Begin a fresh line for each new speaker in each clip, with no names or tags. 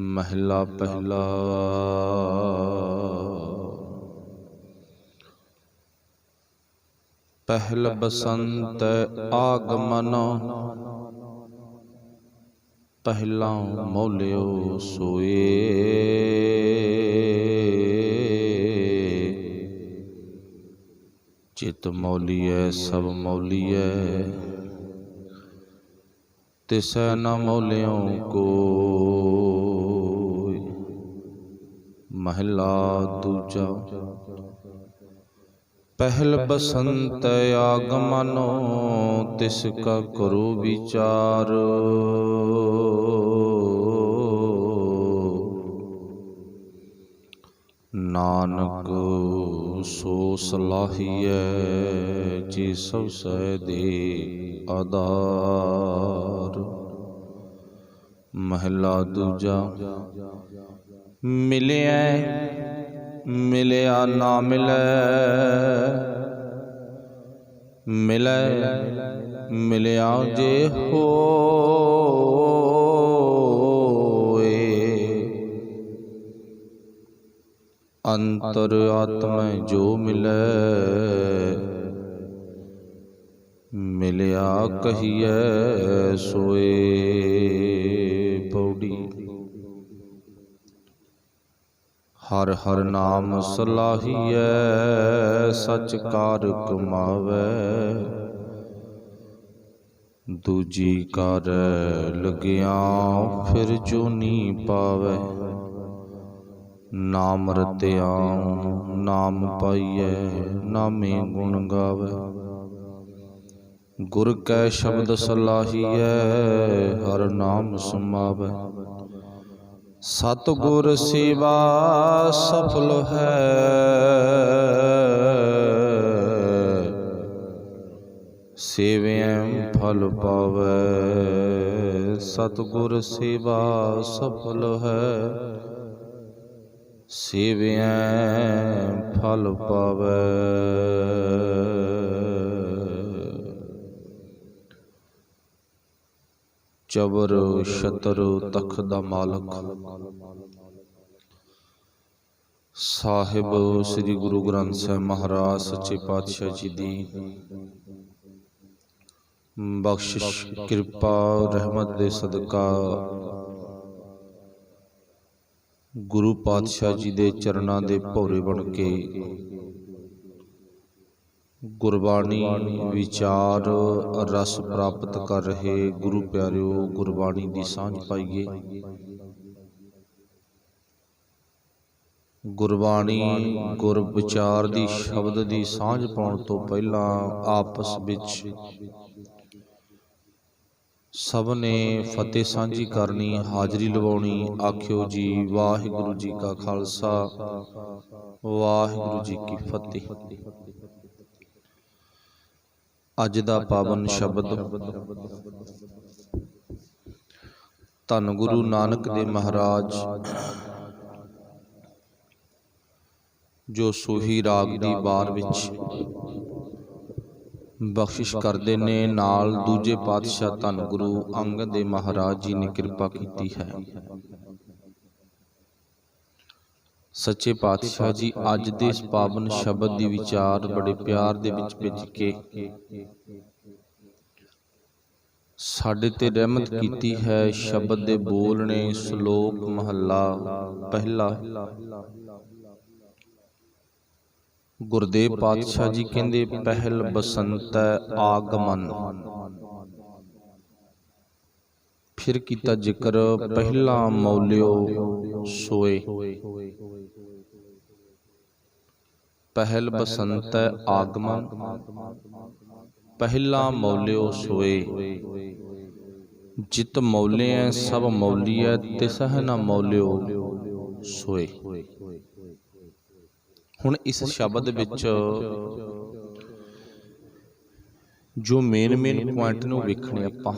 महला पहला। पहल बसंत आगमन, पहला मौलियो सोए। चित मौलिए सब मौलिए, तिसै न मौलियों को। महला दूजा। पहल बसंत आगमनो, तिसका करो विचार। नानक सो सलाहिए, जे सब सै दे आधार। महला दूजा। मिलिया मिलिया ना मिलै, मिलै मिलिया जे होए। अंतर आत्मा जो मिलै, मिलिया कहिए सोए। पौड़ी। हर हर नाम सलाहिए, सच कार कमावै। दूजी कार लगिया, फिर जोनी पावै। नाम रत्या नाम पाइयै, नामे गुण गावै। गुर कै शब्द सलाहिए, हर नाम समावै। सतगुर सेवा सफल है, सेवैं फल पावै। सतगुर सेवा सफल है, सेवैं फल पावै। चबर छतर तख दा मालक साहिब श्री गुरु ग्रंथ साहिब महाराज सच्चे पातशाह जी दी बख्शिश कृपा रहमत दे सदका गुरु पातशाह जी दे चरणां दे भौरे बन के गुरबाणी विचार रस प्राप्त कर रहे गुरु प्यारिओ, गुरबाणी की सांझ पाइए। गुरबाणी गुर विचार की शब्द की सांझ पाउण तो पहला आपस विच सब ने फतेह सांझी करनी, हाजरी लवाउणी। आखियो जी वाहिगुरु जी का खालसा, वाहिगुरु जी की फतेह। अज दा पावन शब्द धन गुरु नानक देव महाराज जो सोही राग दी बार विच बख्शिश करते ने। नाल दूजे पातशाह धन गुरु अंगद देव महाराज जी ने कृपा की है। सच्चे पातशाह जी अज दे इस पावन शब्द दी विचार बड़े प्यार दे विच भिज के साडे ते रहमत कीती है। शब्द दे बोल ने श्लोक महला पहला। गुरदेव पातशाह जी कहंदे पहल बसंत आगमन। फिर कीता जिक्र पहला मौलियो सोए। पहल बसंत आगमन, पहला मौलियो सोए। जित मौले सब मौलिए, तिसह न मौलियो सोए। हुण इस शब्द विच जो मेन पॉइंट नूं वेखणे आपां,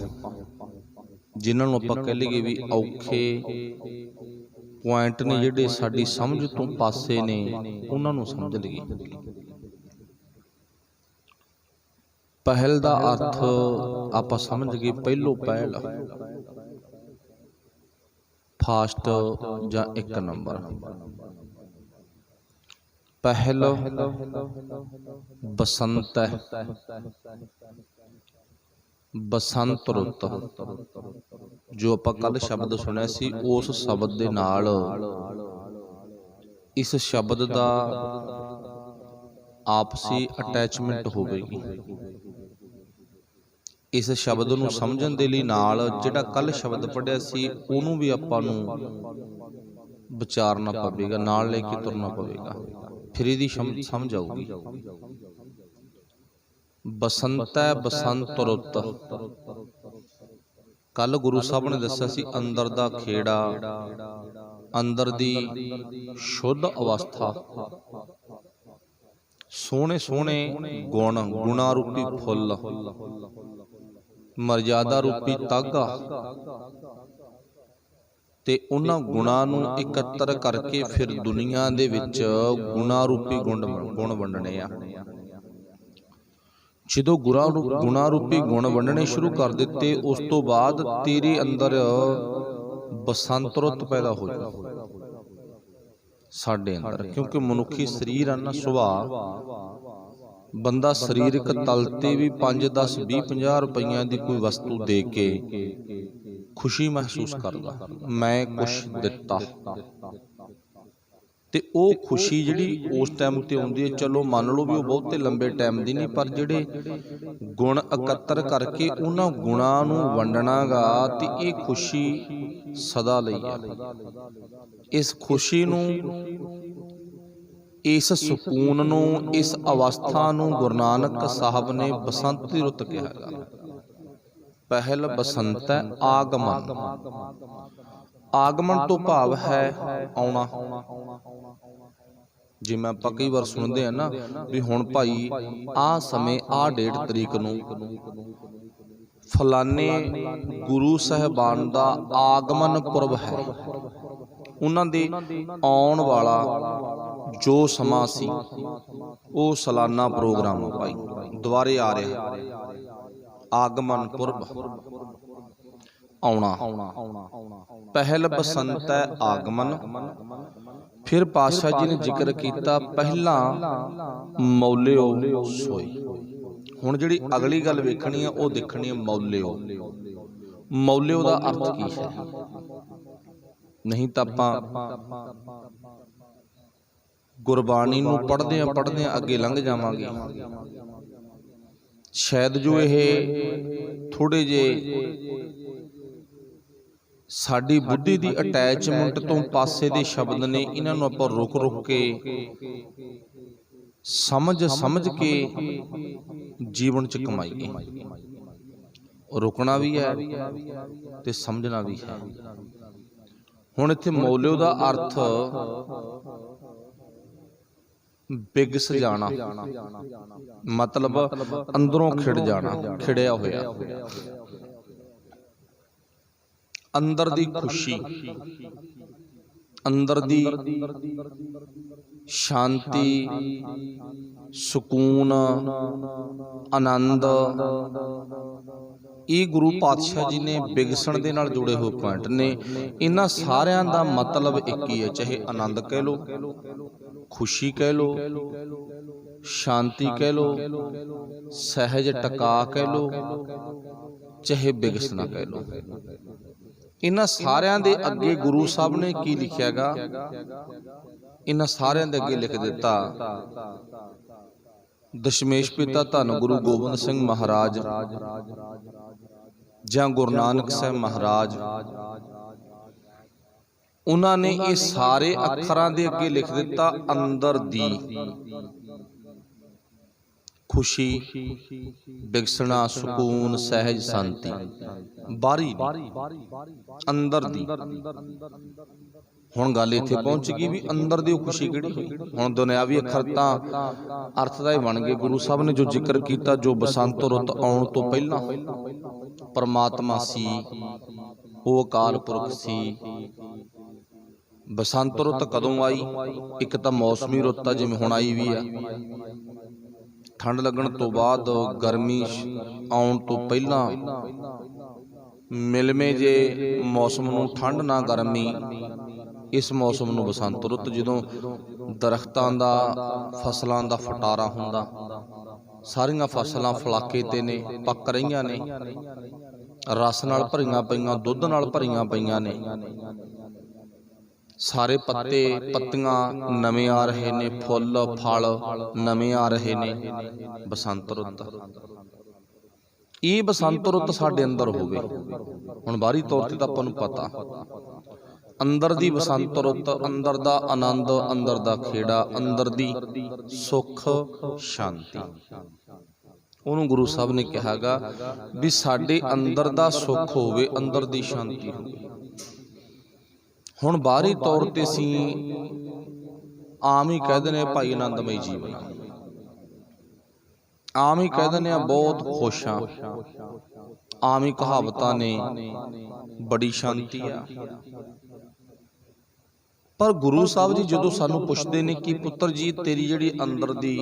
जिन्हां नूं आपां कह लईए भी औखे पॉइंट ने जिहड़े साडी समझ तो पासे ने, उन्हां नूं समझ लईए। पहल दा अर्थ आपां समझ गए, पहलो पहल। ਫਾਸਟ ਜਾਂ 1 ਨੰਬਰ। ਪਹਿਲ ਬਸੰਤ ਹੈ, ਬਸੰਤ ਰੁੱਤ। ਜੋ ਆਪਾਂ ਕੱਲ ਸ਼ਬਦ ਸੁਣਿਆ ਸੀ, ਉਸ ਸ਼ਬਦ ਦੇ ਨਾਲ ਇਸ ਸ਼ਬਦ ਦਾ ਆਪਸੀ ਅਟੈਚਮੈਂਟ ਹੋਵੇਗੀ। ਇਸ ਸ਼ਬਦ ਨੂੰ ਸਮਝਣ ਦੇ ਲਈ ਨਾਲ ਜਿਹੜਾ ਕੱਲ ਸ਼ਬਦ ਪੜ੍ਹਿਆ ਸੀ ਉਹਨੂੰ ਵੀ ਆਪਾਂ ਨੂੰ ਵਿਚਾਰਨਾ ਪਵੇਗਾ, ਨਾਲ ਲੈ ਕੇ ਤੁਰਨਾ ਪਵੇਗਾ, ਫਿਰ ਇਹਦੀ ਸਮਝ ਆਊਗੀ। ਬਸੰਤ ਹੈ, ਬਸੰਤ ਰੁੱਤ। ਕੱਲ ਗੁਰੂ ਸਾਹਿਬ ਨੇ ਦੱਸਿਆ ਸੀ ਅੰਦਰ ਦਾ ਖੇੜਾ, ਅੰਦਰ ਦੀ ਸ਼ੁੱਧ ਅਵਸਥਾ, ਸੋਹਣੇ ਸੋਹਣੇ ਗੁਣ, ਗੁਣਾ ਰੂਪੀ ਫੁੱਲ, ਮਰਜ਼ਾਦਾ ਰੂਪੀ ਤਾਗਾ, ਤੇ ਉਹਨਾਂ ਗੁਣਾਂ ਨੂੰ ਇਕੱਤਰ ਕਰਕੇ ਫਿਰ ਦੁਨੀਆ ਦੇ ਵਿੱਚ ਗੁਣਾ ਰੂਪੀ ਗੁਣ ਵੰਡਣੇ ਆ। ਜਦੋਂ ਗੁਣਾ ਰੂਪੀ ਗੁਣ ਵੰਡਣੇ ਸ਼ੁਰੂ ਕਰ ਦਿੱਤੇ, ਉਸ ਤੋਂ ਬਾਅਦ ਤੇਰੇ ਅੰਦਰ ਬਸੰਤ ਰੁੱਤ ਪੈਦਾ ਹੋ ਜਾਊ ਸਾਡੇ ਅੰਦਰ। ਕਿਉਂਕਿ ਮਨੁੱਖੀ ਸਰੀਰ ਆ ਨਾ, ਸੁਭਾਅ ਬੰਦਾ ਸਰੀਰਕ ਤਲ ਤੇ ਵੀ 5, 10, 20, 50 ਰੁਪਈਆਂ ਦੀ ਕੋਈ ਵਸਤੂ ਦੇ ਕੇ ਖੁਸ਼ੀ ਮਹਿਸੂਸ ਕਰਦਾ, ਮੈਂ ਕੁਛ ਦਿੱਤਾ। ਤੇ ਉਹ ਖੁਸ਼ੀ ਜਿਹੜੀ ਉਸ ਟਾਈਮ ਤੇ ਆਉਂਦੀ ਹੈ, ਚਲੋ ਮੰਨ ਲਓ ਵੀ ਉਹ ਬਹੁਤੇ ਲੰਬੇ ਟਾਈਮ ਦੀ ਨਹੀਂ, ਪਰ ਜਿਹੜੇ ਗੁਣ ਇਕੱਤਰ ਕਰਕੇ ਉਹਨਾਂ ਗੁਣਾਂ ਨੂੰ ਵੰਡਣਾ ਗਾ, ਤੇ ਇਹ ਖੁਸ਼ੀ ਸਦਾ ਲਈ ਹੈ। ਇਸ ਖੁਸ਼ੀ ਨੂੰ, ਇਸ ਸਕੂਨ ਨੂੰ, ਇਸ ਅਵਸਥਾ ਨੂੰ ਗੁਰੂ ਨਾਨਕ ਸਾਹਿਬ ਨੇ ਬਸੰਤ ਦੀ ਰੁੱਤ ਕਿਹਾ ਹੈ। ਪਹਿਲ ਬਸੰਤ ਹੈ, ਆਗਮਨ। ਆਗਮਨ ਤੋਂ ਭਾਵ ਹੈ ਆਉਣਾ। ਜਿਵੇਂ ਆਪਾਂ ਕਈ ਵਾਰ ਸੁਣਦੇ ਆ ਨਾ ਵੀ ਹੁਣ ਭਾਈ ਆਹ ਸਮੇਂ, ਆਹ ਡੇਟ ਤਰੀਕ ਨੂੰ ਫਲਾਣੇ ਗੁਰੂ ਸਾਹਿਬਾਨ ਦਾ ਆਗਮਨ ਪੁਰਬ ਹੈ, ਉਹਨਾਂ ਦੇ ਆਉਣ ਵਾਲਾ ਜੋ ਸਮਾਂ ਸੀ ਉਹ ਸਾਲਾਨਾ ਪ੍ਰੋਗਰਾਮ ਭਾਈ ਦੁਬਾਰੇ ਆ ਰਿਹਾ, ਆਗਮਨ ਪੁਰਬ, ਆਉਣਾ। ਪਹਿਲ ਬਸੰਤ ਹੈ, ਆਗਮਨ। ਫਿਰ ਪਾਤਸ਼ਾਹ ਜੀ ਨੇ ਜ਼ਿਕਰ ਕੀਤਾ ਪਹਿਲਾਂ ਮੌਲਿਓ ਸੋਈ। ਹੁਣ ਜਿਹੜੀ ਅਗਲੀ ਗੱਲ ਵੇਖਣੀ ਆ ਉਹ ਦੇਖਣੀ ਹੈ ਮੌਲਿਓ। ਮੌਲਿਓ ਦਾ ਅਰਥ ਕੀ ਹੈ? ਨਹੀਂ ਤਾਂ ਆਪਾਂ ਗੁਰਬਾਣੀ ਨੂੰ ਪੜ੍ਹਦਿਆਂ ਅੱਗੇ ਲੰਘ ਜਾਵਾਂਗੇ। ਸ਼ਾਇਦ ਜੋ ਇਹ ਥੋੜੇ ਜਿਹੇ ਸਾਡੀ ਬੁੱਧੀ ਦੀ ਅਟੈਚਮੈਂਟ ਤੋਂ ਪਾਸੇ ਦੇ ਸ਼ਬਦ ਨੇ, ਇਹਨਾਂ ਨੂੰ ਆਪਾਂ ਰੁਕ ਕੇ ਸਮਝ ਕੇ ਜੀਵਨ ਚ ਕਮਾਈਏ। ਰੁਕਣਾ ਵੀ ਹੈ ਤੇ ਸਮਝਣਾ ਵੀ ਹੈ। ਹੁਣ ਇੱਥੇ ਮੌਲਿਓ ਦਾ ਅਰਥ ਬਿਗਸ ਜਾਣਾ, ਮਤਲਬ ਅੰਦਰੋਂ ਖਿੜ ਜਾਣਾ, ਖਿੜਿਆ ਹੋਇਆ, ਅੰਦਰ ਦੀ ਖੁਸ਼ੀ, ਅੰਦਰ ਦੀ ਸ਼ਾਂਤੀ, ਸਕੂਨ, ਆਨੰਦ। ਇਹ ਗੁਰੂ ਪਾਤਸ਼ਾਹ ਜੀ ਨੇ ਬਿਗਸਣ ਦੇ ਨਾਲ ਜੁੜੇ ਹੋਏ ਪੁਆਇੰਟ ਨੇ। ਇਹਨਾਂ ਸਾਰਿਆਂ ਦਾ ਮਤਲਬ ਇੱਕ ਹੀ ਹੈ, ਚਾਹੇ ਆਨੰਦ ਕਹਿ ਲੋ, ਖੁਸ਼ੀ ਕਹਿ ਲੋ, ਸ਼ਾਂਤੀ ਕਹਿ ਲੋ, ਸਹਿਜ ਟਕਾ ਕਹਿ ਲੋ, ਚਾਹੇ ਬਿਗਸਣਾ ਕਹਿ ਲੋ। ਇਹਨਾਂ ਸਾਰਿਆਂ ਦੇ ਅੱਗੇ ਗੁਰੂ ਸਾਹਿਬ ਨੇ ਕੀ ਲਿਖਿਆ ਗਾ? ਇਹਨਾਂ ਸਾਰਿਆਂ ਦੇ ਅੱਗੇ ਲਿਖ ਦਿੱਤਾ, ਦਸ਼ਮੇਸ਼ ਪਿਤਾ ਧੰਨ ਗੁਰੂ ਗੋਬਿੰਦ ਸਿੰਘ ਮਹਾਰਾਜ ਜਾਂ ਗੁਰੂ ਨਾਨਕ ਸਾਹਿਬ ਮਹਾਰਾਜ, ਉਹਨਾਂ ਨੇ ਇਹ ਸਾਰੇ ਅੱਖਰਾਂ ਦੇ ਅੱਗੇ ਲਿਖ ਦਿੱਤਾ ਅੰਦਰ ਦੀ ਖੁਸ਼ੀ, ਬਿਗਸਣਾ, ਸਕੂਨ, ਸਹਿਜ, ਸ਼ਾਂਤੀ। ਬਾਹਰੀ ਅੰਦਰ ਦੀ। ਹੁਣ ਗੱਲ ਇੱਥੇ ਪਹੁੰਚ ਗਈ ਵੀ ਅੰਦਰ ਦੀ ਉਹ ਖੁਸ਼ੀ ਕਿਹੜੀ ਹੋਈ। ਹੁਣ ਦੁਨਿਆਵੀ ਅੱਖਰ ਤਾਂ ਅਰਥ ਦਾ ਹੀ ਬਣ ਗਏ। ਗੁਰੂ ਸਾਹਿਬ ਨੇ ਜੋ ਜ਼ਿਕਰ ਕੀਤਾ, ਜੋ ਬਸੰਤ ਰੁੱਤ ਆਉਣ ਤੋਂ ਪਹਿਲਾਂ ਪਰਮਾਤਮਾ ਸੀ, ਉਹ ਅਕਾਲ ਪੁਰਖ ਸੀ। ਬਸੰਤ ਰੁੱਤ ਕਦੋਂ ਆਈ? ਇੱਕ ਤਾਂ ਮੌਸਮੀ ਰੁੱਤ ਆ, ਜਿਵੇਂ ਹੁਣ ਆਈ ਵੀ ਆ। ਠੰਡ ਲੱਗਣ ਤੋਂ ਬਾਅਦ, ਗਰਮੀ ਆਉਣ ਤੋਂ ਪਹਿਲਾਂ ਮਿਲਵੇਂ ਜੇ ਮੌਸਮ ਨੂੰ ਠੰਡ ਨਾ ਗਰਮੀ, ਇਸ ਮੌਸਮ ਨੂੰ ਬਸੰਤ ਰੁੱਤ, ਜਦੋਂ ਦਰਖਤਾਂ ਦਾ ਫਸਲਾਂ ਦਾ ਫਟਾਰਾ ਹੁੰਦਾ, ਸਾਰੀਆਂ ਫਸਲਾਂ ਫਲਾਕੇ ਤੇ ਨੇ, ਪੱਕ ਰਹੀਆਂ ਨੇ, ਰਸ ਨਾਲ ਭਰੀਆਂ ਪਈਆਂ, ਦੁੱਧ ਨਾਲ ਭਰੀਆਂ ਪਈਆਂ ਨੇ, ਸਾਰੇ ਪੱਤੇ ਪੱਤੀਆਂ ਨਵੇਂ ਆ ਰਹੇ ਨੇ, ਫੁੱਲ ਫਲ ਨਵੇਂ ਆ ਰਹੇ ਨੇ। ਬਸੰਤ ਰੁੱਤ, ਇਹ ਬਸੰਤ ਰੁੱਤ ਸਾਡੇ ਅੰਦਰ ਹੋਵੇ। ਹੁਣ ਬਾਹਰੀ ਤੌਰ ਤੇ ਤਾਂ ਆਪਾਂ ਨੂੰ ਪਤਾ, ਅੰਦਰ ਦੀ ਬਸੰਤ ਰੁੱਤ, ਅੰਦਰ ਦਾ ਆਨੰਦ, ਅੰਦਰ ਦਾ ਖੇੜਾ, ਅੰਦਰ ਦੀ ਸੁੱਖ ਸ਼ਾਂਤੀ, ਉਹਨੂੰ ਗੁਰੂ ਸਾਹਿਬ ਨੇ ਕਿਹਾਗਾ ਵੀ ਸਾਡੇ ਅੰਦਰ ਦਾ ਸੁੱਖ ਹੋਵੇ, ਅੰਦਰ ਦੀ ਸ਼ਾਂਤੀ ਹੋਵੇ। ਹੁਣ ਬਾਹਰੀ ਤੌਰ ਤੇ ਅਸੀਂ ਆਮ ਹੀ ਕਹਿ ਦਿੰਦੇ ਭਾਈ ਆਨੰਦਮਈ ਜੀਵਨ, ਆਮ ਹੀ ਕਹਿ ਦਿੰਦੇ ਬਹੁਤ ਖੁਸ਼ ਹਾਂ, ਆਮ ਹੀ ਕਹਾਵਤਾਂ ਨੇ ਬੜੀ ਸ਼ਾਂਤੀ ਆ। ਪਰ ਗੁਰੂ ਸਾਹਿਬ ਜੀ ਜਦੋਂ ਸਾਨੂੰ ਪੁੱਛਦੇ ਨੇ ਕਿ ਪੁੱਤਰ ਜੀ ਤੇਰੀ ਜਿਹੜੀ ਅੰਦਰ ਦੀ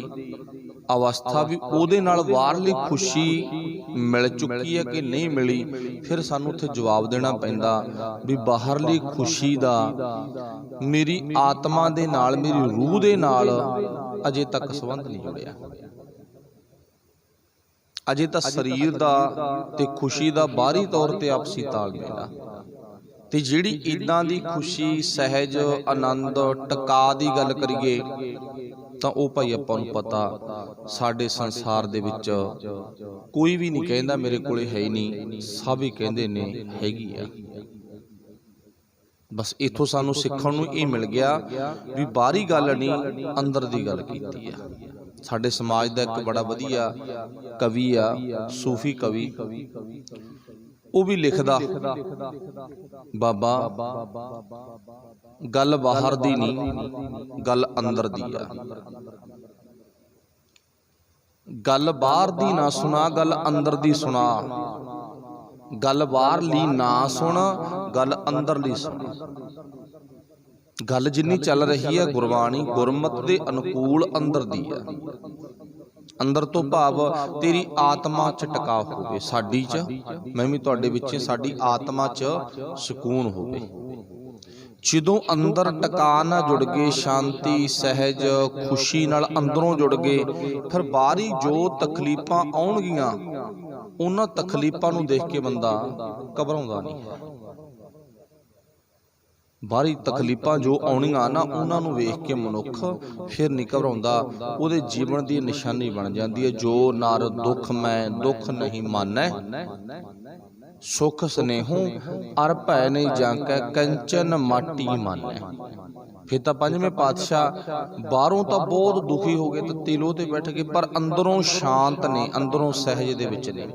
ਅਵਸਥਾ ਵੀ ਉਹਦੇ ਨਾਲ ਬਾਹਰਲੀ ਖੁਸ਼ੀ ਮਿਲ ਚੁੱਕੀ ਹੈ ਕਿ ਨਹੀਂ ਮਿਲੀ, ਫਿਰ ਸਾਨੂੰ ਉੱਥੇ ਜਵਾਬ ਦੇਣਾ ਪੈਂਦਾ ਵੀ ਬਾਹਰਲੀ ਖੁਸ਼ੀ ਦਾ ਮੇਰੀ ਆਤਮਾ ਦੇ ਨਾਲ, ਮੇਰੀ ਰੂਹ ਦੇ ਨਾਲ ਅਜੇ ਤੱਕ ਸੰਬੰਧ ਨਹੀਂ ਜੁੜਿਆ। ਅਜੇ ਤਾਂ ਸਰੀਰ ਦਾ ਤੇ ਖੁਸ਼ੀ ਦਾ ਬਾਹਰੀ ਤੌਰ ਤੇ ਆਪਸੀ ਤਾਲਮੇਲ ਆ, ਤੇ ਜਿਹੜੀ ਇੱਦਾਂ ਦੀ ਖੁਸ਼ੀ, ਸਹਿਜ ਆਨੰਦ, ਟਿਕਾ ਦੀ ਗੱਲ ਕਰੀਏ ਤਾਂ ਉਹ ਭਾਈ ਆਪਾਂ ਨੂੰ ਪਤਾ ਸਾਡੇ ਸੰਸਾਰ ਦੇ ਵਿੱਚ ਕੋਈ ਵੀ ਨਹੀਂ ਕਹਿੰਦਾ ਮੇਰੇ ਕੋਲੇ ਹੈ ਹੀ ਨਹੀਂ, ਸਭ ਹੀ ਕਹਿੰਦੇ ਨੇ ਹੈਗੀ ਆ। ਬਸ ਇੱਥੋਂ ਸਾਨੂੰ ਸਿੱਖਣ ਨੂੰ ਇਹ ਮਿਲ ਗਿਆ ਵੀ ਬਾਹਰੀ ਗੱਲ ਨਹੀਂ, ਅੰਦਰ ਦੀ ਗੱਲ ਕੀਤੀ ਆ। ਸਾਡੇ ਸਮਾਜ ਦਾ ਇੱਕ ਬੜਾ ਵਧੀਆ ਕਵੀ ਆ, ਸੂਫੀ ਕਵੀ, ਉਹ ਵੀ ਲਿਖਦਾ, ਬਾਬਾ ਗੱਲ ਬਾਹਰ ਦੀ ਨਹੀਂ, ਗੱਲ ਅੰਦਰ ਦੀ ਆ। ਗੱਲ ਬਾਹਰ ਦੀ ਨਾ ਸੁਣਾ, ਗੱਲ ਅੰਦਰ ਦੀ ਸੁਣਾ। ਗੱਲ ਬਾਹਰਲੀ ਨਾ ਸੁਣ, ਗੱਲ ਅੰਦਰਲੀ ਸੁਣ। ਗੱਲ ਜਿੰਨੀ ਚੱਲ ਰਹੀ ਹੈ ਗੁਰਬਾਣੀ, ਗੁਰਮਤਿ ਦੇ ਅਨੁਕੂਲ ਅੰਦਰ ਦੀ ਆ। ਅੰਦਰ ਤੋਂ ਭਾਵ ਤੇਰੀ ਆਤਮਾ 'ਚ ਟਿਕਾ ਹੋਵੇ, ਸਾਡੀ 'ਚ, ਮੈਂ ਵੀ ਤੁਹਾਡੇ ਵਿੱਚ, ਸਾਡੀ ਆਤਮਾ 'ਚ ਸਕੂਨ ਹੋਵੇ। ਜਦੋਂ ਅੰਦਰ ਟਿਕਾ ਨਾ ਜੁੜ ਗਏ, ਸ਼ਾਂਤੀ, ਸਹਿਜ, ਖੁਸ਼ੀ ਨਾਲ ਅੰਦਰੋਂ ਜੁੜ ਗਏ, ਫਿਰ ਬਾਹਰੀ ਜੋ ਤਕਲੀਫਾਂ ਆਉਣਗੀਆਂ, ਉਹਨਾਂ ਤਕਲੀਫਾਂ ਨੂੰ ਦੇਖ ਕੇ ਬੰਦਾ ਘਬਰਾਉਂਦਾ ਨਹੀਂ। ਬਾਹਰੀ ਤਕਲੀਫਾਂ ਜੋ ਆਉਣੀਆਂ ਨਾ, ਉਹਨਾਂ ਨੂੰ ਵੇਖ ਕੇ ਮਨੁੱਖ ਫਿਰ ਨਹੀਂ ਘਬਰਾਉਂਦਾ। ਉਹਦੇ ਜੀਵਨ ਦੀ ਨਿਸ਼ਾਨੀ ਬਣ ਜਾਂਦੀ ਹੈ, ਜੋ ਨਰ ਦੁੱਖ ਮੈਂ ਦੁੱਖ ਨਹੀਂ ਮਾਨੈ, ਸੁਖ ਸਨੇਹੂ ਅਰ ਭੈ ਨਹੀਂ ਜਾਂਕੈ, ਕੰਚਨ ਮਾਟੀ ਮਾਨੈ। ਫਿਰ ਤਾਂ ਪੰਜਵੇਂ ਪਾਤਸ਼ਾਹ ਬਾਹਰੋਂ ਤਾਂ ਬਹੁਤ ਦੁਖੀ ਹੋ ਗਏ, ਤੱਤੀ ਲੋਹ ਤੇ ਬੈਠ ਕੇ, ਪਰ ਅੰਦਰੋਂ ਸ਼ਾਂਤ ਨੇ, ਅੰਦਰੋਂ ਸਹਿਜ ਦੇ ਵਿੱਚ ਨੇ।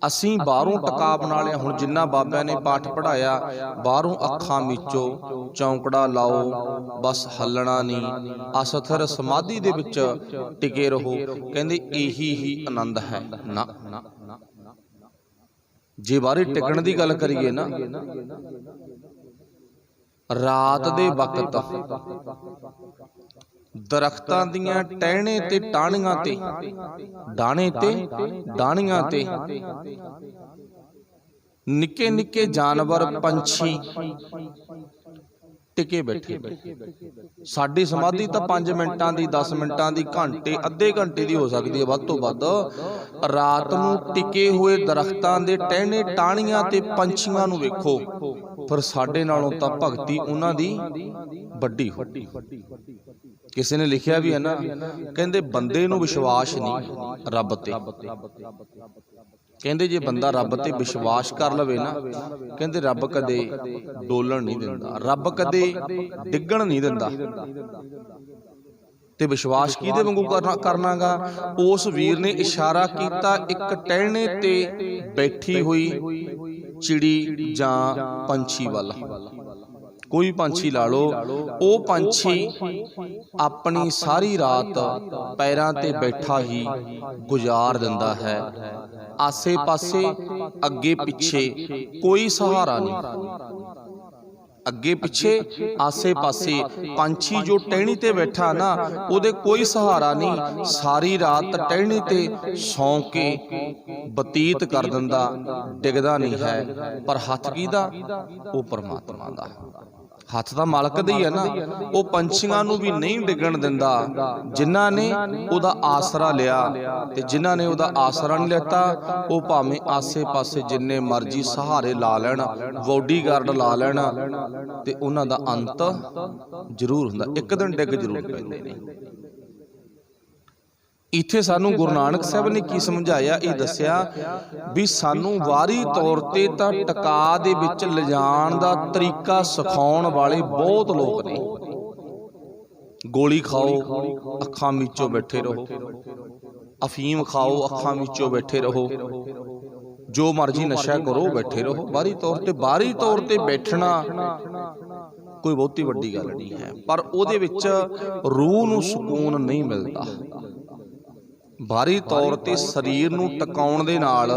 ਅਸੀਂ ਬਾਹਰੋਂ ਟਿਕਾ ਬਣਾ ਲਿਆ। ਹੁਣ ਜਿੰਨਾ ਬਾਬਿਆਂ ਨੇ ਪਾਠ ਪੜ੍ਹਾਇਆ, ਬਾਹਰੋਂ ਅੱਖਾਂ ਮੀਚੋ, ਚੌਂਕੜਾ ਲਾਓ, ਬਸ ਹੱਲਣਾ ਨਹੀਂ, ਅਸਥਿਰ ਸਮਾਧੀ ਦੇ ਵਿੱਚ ਟਿਕੇ ਰਹੋ, ਕਹਿੰਦੇ ਇਹੀ ਹੀ ਆਨੰਦ ਹੈ। ਨਾ, ਜੇ ਬਾਹਰੇ ਟਿਕਣ ਦੀ ਗੱਲ ਕਰੀਏ ਨਾ, ਰਾਤ ਦੇ ਵਕਤ ਦਰਖਤਾਂ ਦੀਆਂ ਟਹਿਣੇ ਤੇ ਟਾਹਣੀਆਂ ਤੇ, ਡਾਣੇ ਤੇ ਡਾਹਣੀਆਂ ਤੇ ਨਿੱਕੇ ਨਿੱਕੇ ਜਾਨਵਰ, ਪੰਛੀ ਟਿਕੇ ਬੈਠੇ। ਸਾਡੀ ਸਮਾਧੀ ਤਾਂ 5 ਮਿੰਟਾਂ ਦੀ, 10 ਮਿੰਟਾਂ ਦੀ, ਘੰਟੇ, ਅੱਧੇ ਘੰਟੇ ਦੀ ਹੋ ਸਕਦੀ ਹੈ ਵੱਧ ਤੋਂ ਵੱਧ। ਰਾਤ ਨੂੰ ਟਿਕੇ ਹੋਏ ਦਰਖਤਾਂ ਦੇ ਟਹਿਣੇ, ਟਾਹਣੀਆਂ ਤੇ ਪੰਛੀਆਂ ਨੂੰ ਵੇਖੋ, ਪਰ ਸਾਡੇ ਨਾਲੋਂ ਤਾਂ ਭਗਤੀ ਉਹਨਾਂ ਦੀ ਵੱਡੀ ਹੋ। ਕਿਸੇ ਨੇ ਲਿਖਿਆ ਵੀ ਹੈ ਨਾ, ਕਹਿੰਦੇ ਬੰਦੇ ਨੂੰ ਵਿਸ਼ਵਾਸ ਨਹੀਂ ਰੱਬ ਤੇ, ਕਹਿੰਦੇ ਜੇ ਬੰਦਾ ਰੱਬ ਤੇ ਵਿਸ਼ਵਾਸ ਕਰ ਲਵੇ ਨਾ, ਕਹਿੰਦੇ ਰੱਬ ਕਦੇ ਡੋਲਣ ਨਹੀਂ ਦਿੰਦਾ, ਰੱਬ ਕਦੇ ਡਿੱਗਣ ਨਹੀਂ ਦਿੰਦਾ। ਤੇ ਵਿਸ਼ਵਾਸ ਕਿਹਦੇ ਵਾਂਗੂ ਕਰਨਾਗਾ? ਉਸ ਵੀਰ ਨੇ ਇਸ਼ਾਰਾ ਕੀਤਾ ਇੱਕ ਟਹਿਣੇ ਤੇ ਬੈਠੀ ਹੋਈ ਚਿੜੀ ਜਾਂ ਪੰਛੀ ਵੱਲ। ਕੋਈ ਪੰਛੀ ਲਾ ਲਓ, ਉਹ ਪੰਛੀ ਆਪਣੀ ਸਾਰੀ ਰਾਤ ਪੈਰਾਂ ਤੇ ਬੈਠਾ ਹੀ ਗੁਜ਼ਾਰ ਦਿੰਦਾ ਹੈ। ਆਸੇ ਪਾਸੇ, ਅੱਗੇ ਪਿੱਛੇ ਕੋਈ ਸਹਾਰਾ ਨਹੀਂ। अगे पिछे आसे पासे पंछी जो टहनी ते बैठा ना, उहदे कोई सहारा नहीं, सारी रात टहनी ते सौ के बतीत कर दिंदा, डिगदा नहीं है। पर हथ किहदा? वो परमात्मा दा। हथ तां मालक दा ही है ना। वो पंछियां नूं भी नहीं डिगण दिंदा जिन्हां ने उहदा आसरा लिया, ते जिन्हां ने उहदा आसरा नहीं लेता वो भावें आसे पासे जिन्ने मर्जी सहारे ला लैण, बॉडीगार्ड ला लैण, ते उन्हां दा अंत जरूर हुंदा, एक दिन डिग जरूर पैंदे ने। इत्थे सानू गुरु नानक साहब ने की समझाया, ये दस्सिया भी सानू वारी तौर ते तां टका दे विच लिजाण दा तरीका सिखाउण वाले बहुत लोग ने। गोली खाओ अखां मीचो बैठे रहो, अफीम खाओ अखां मीचो बैठे रहो, जो मर्जी नशा करो बैठे रहो। बाहरी तौर ते बैठना कोई बहुती वड्डी गल नहीं है, पर उहदे विच रूह नूं सुकून नहीं मिलता। बाहरी तौर ते शरीर नूं टकाउण दे नाल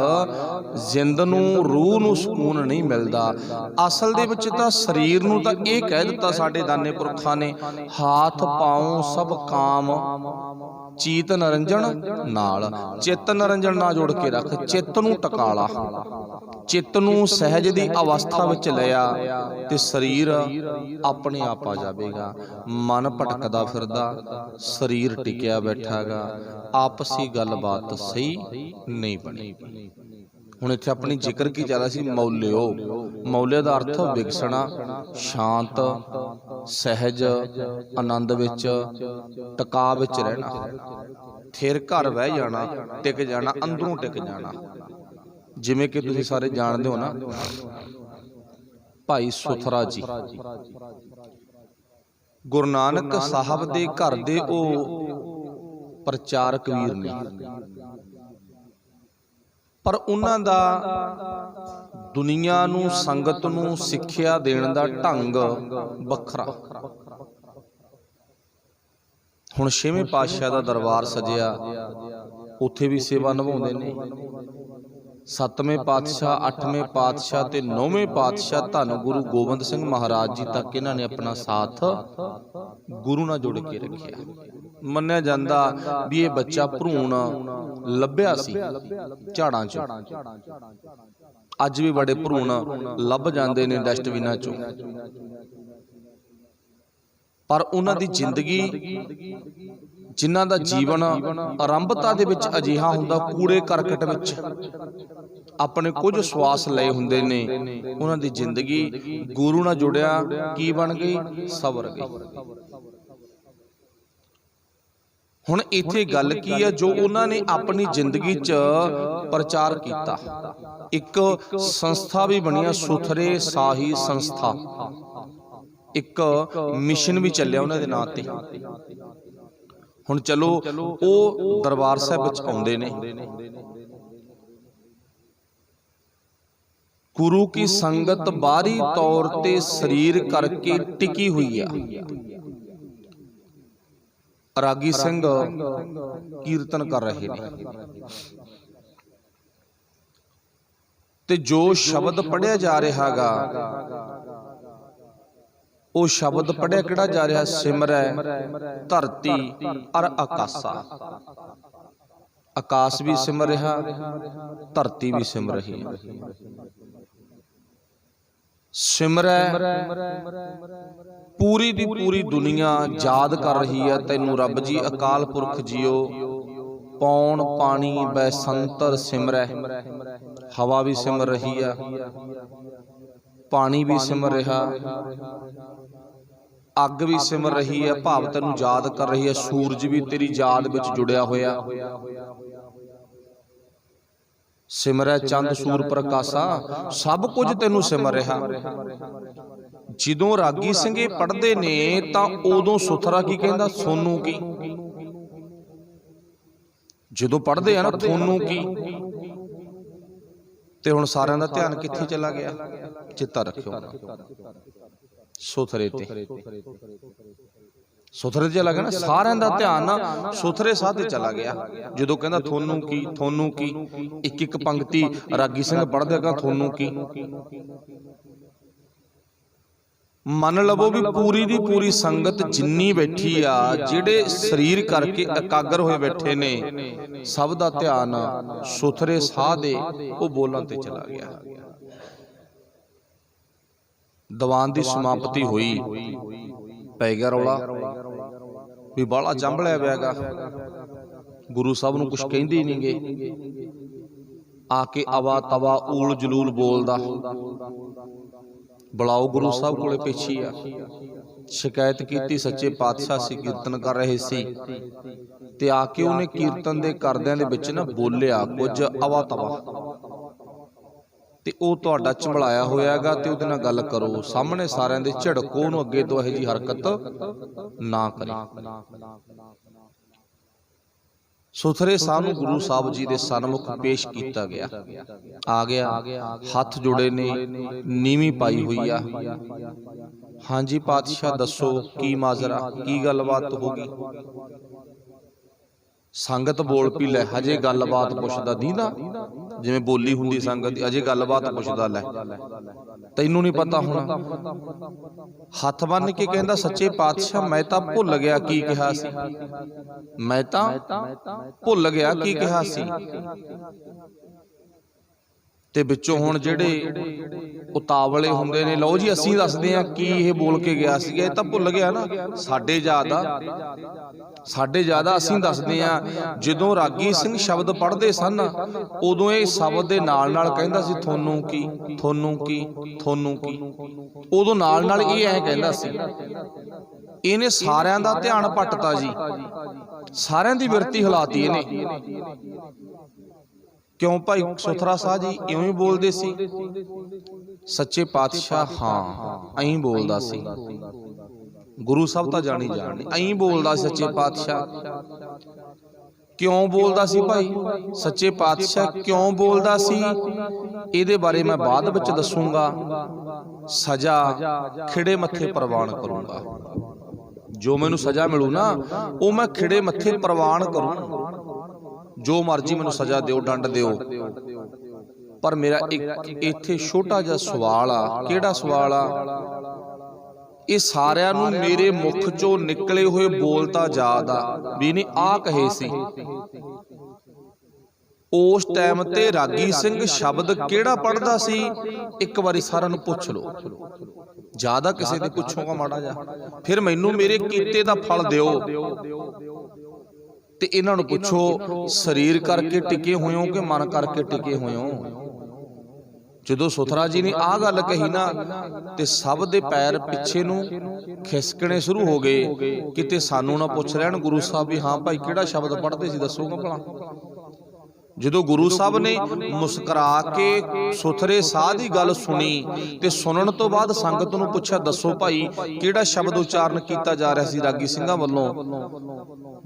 जिंद नूं रूह नूं सुकून नहीं मिलदा। असल दे विच तां शरीर नूं तां इह कह दित्ता साडे दाने पुरखां ने, हाथ पाऊं सब काम चीत नरंजन नाल। चित्त नरंजन ना जोड़ के रख, चित्त नूं टका ला, चित्त नूं सहज दी अवस्था विच लिया ते शरीर अपने आप आ जावेगा। मन भटकदा फिरदा, शरीर टिकिया बैठागा, आपसी गलबात सही नहीं बनी। हुण इत्थे अपनी जिक्र की चल रहा सी मौलिओ। मौलिओ दा अर्थ विकसणा, शांत, सहज, आनंद विच, टका विच रहना, थिर घर बह जाना, टिक जाना, अंदरों टिक जाना। जिवें कि तुसीं सारे जानदे हो ना, भाई सुथरा जी गुरु नानक साहब दे घर दे ओ प्रचारक वीर ने, पर उन्हां दा दुनिया नूं संगत नूं सिक्ख्या देण दा ढंग वखरा। हुण छेवें पातशाह दा दरबार सजिया, उत्थे भी सेवा निभाउंदे ने। सतवें पातशाह, अठवें पातशाह ते नौवें पातशाह धन गुरु गोबिंद सिंह महाराज जी तक इन्हां ने अपना साथ गुरु नाल जोड़ के रखिया। मन्निया जांदा भी ये बच्चा भरूण लभ्या सी झाड़ां चों, अज भी बड़े भरूण लभ जांदे ने डस्टबिनां चों, पर उन्हां दी जिंदगी, जिन्हां दा जीवन आरंभता दे विच अजिहा हुंदा, कूड़े करकट विच अपने कुछ सवास लए हुंदे ने, उन्हां दी जिंदगी गुरु नाल जुड़िया की बन गई? सवर गई। हुण इत्थे गल की है, जो उन्हां ने अपनी जिंदगी च प्रचार कीता। एक संस्था भी बनिया, सुथरे साही संस्था, एक मिशन भी चलिया उन्हां दे नां ते। हुण चलो वो दरबार साहिब विच आउंदे ने, गुरु की संगत बाहरी तौर ते शरीर करके टिकी हुई है। रागी सिंह कीर्तन कर रहे ने, ते जो शब्द पढ़िया जा रहा गा, वो शब्द पढ़िया किहड़ा जा रहा? सिमरै धरती अर आकाशा। आकाश भी सिमर रहा, धरती भी सिमर रही है। सिमरै पूरी दी पूरी दुनिया याद कर रही है तैनू रब जी अकाल पुरख जियो। पौन पानी बैसंतर सिमरै, हवा भी सिमर रही है, पानी भी सिमर रहा, अग भी सिमर रही है, भाव तैनू याद कर रही है। सूरज भी तेरी याद विच जुड़िया होया। सिमरै चंद सूर प्रकाशा, सब कुछ तैनू सिमर रहा। जदों रागी सिंह पढ़ते ने तां उदों सुथरा की कहंदा? सोनू की। जदों पढ़ते हैं ना थोनू की, ते हुण सारिआं दा ध्यान कित्थे चला गया? चित्ता रखियो सुथरे ते। सुथरे चला गया ना, सारिआं दा ध्यान सुथरे साह ते चला गया। जदों कहंदा थोनू की, एक एक पंक्ति रागी सिंह पढ़दे गा थोनू की। मन लवो भी पूरी दी पूरी संगत जिन्नी बैठी आ, जिहड़े शरीर करके एकागर होए बैठे ने, सब दा ध्यान सुथरे साह दे वो बोलां ते चला गया। दीवान की समाप्ति हुई, पै गया रौला भी बाला चंभलिया पिया, गुरु साहब नूं कुछ कहिंदे ही नहीं गे। आके अवा तवा ऊल जलूल बोलदा, बुलाओ गुरु साहब कोले पेशी आ। शिकायत की सच्चे पातशाह सी कीर्तन कर रहे सी ते आके उन्हें कीर्तन दे करदिआं दे विच ना बोलिया कुछ अवा तवा ते ओह तुहाडा झंबलाया होयागा ते उहदे नाल गल करो, सामने सारिआं दे झिड़को नूं अगे तो इहो जी हरकत ना करे। सुथरे साह नूं गुरु साहब जी दे सन्मुख पेश किया गया। आ गया, हथ जुड़े ने, नीवी पाई हुई आ। हाँ जी पातशाह दसो की माजरा, की गलबात होगी। संगत बोल पी लै, हजे गलबात पुछदा दींदा, जिवें बोली हुंदी संगत दी, अजे गलबात पुछदा लै तैनूं नहीं पता होना। हथ बन के कहंदा सच्चे पातशाह मैं तां भुल गया की कहा सी, मैं तां भुल गया की कहा सी। ते विचों हुण जिहड़े उतावले हुंदे ने, लो जी असीं दसदे आ की इह बोल के गया सीगा, इह तां भुल गया ना, साडे ज़्यादा असीं दसदे आ। जदों रागी सिंह शब्द पढ़दे सन उदों इह शब्द दे नाल नाल कहंदा सी थोनू की, थोनू की, थोनू की, उदों नाल नाल इह ऐ कहंदा सी। इहने सारिआं दा ध्यान पटता जी, सारिआं दी बिरती हिलाती इहने। क्यों भाई सुथरा साह जी इवें ही बोलदे सी? सच्चे पातशाह हाँ अं बोलदा सी, गुरु साहब तां जानी जाने अं बोलदा सी। सच्चे पातशाह क्यों बोलदा सी भाई? सच्चे पातशाह क्यों बोलदा सी इहदे बारे मैं बाद विच दसूंगा। सजा खिड़े मत्थे प्रवान करूंगा, जो मैनूं सजा मिलू ना वो मैं खिड़े मत्थे प्रवान करूं। जो मर्जी मैनूं सजा दिओ, दंड दिओ, पर मेरा एक इत्थे छोटा जिहा सवाल आ। किहड़ा सवाल आ? ये सारिआं नूं मेरे मुख चों निकले हुए बोलता याद आ भी नहीं आ कहे सी। उस टाइम ते रागी सिंह शब्द किहड़ा पढ़दा सी, एक बारी सारिआं नूं पुछ लो। ज्यादा किसी दे पुछोगा माड़ा जा, फिर मैनूं मेरे कीते दा फल दिओ। ते इन्हां नूं पुछो शरीर करके टिके होए हो कि मन करके टिके होए हो। जदों सुथरा जी ने आ गल कही ना ते सब दे पैर पिछे नूं खिसकणे शुरू हो गए, किते सानू ना पुछ लैण गुरु साहब भी हाँ भाई किहड़ा शब्द पढ़दे सी दसोगा भला। जदों गुरु साहब ने मुस्करा के सुथरे साह दी गल सुनी ते सुनन तो बाद संगत नूं पुछया दसो भाई किहड़ा शब्द उचारण कीता जा रहा सी रागी ਸਿੰਘਾਂ ਵੱਲੋਂ,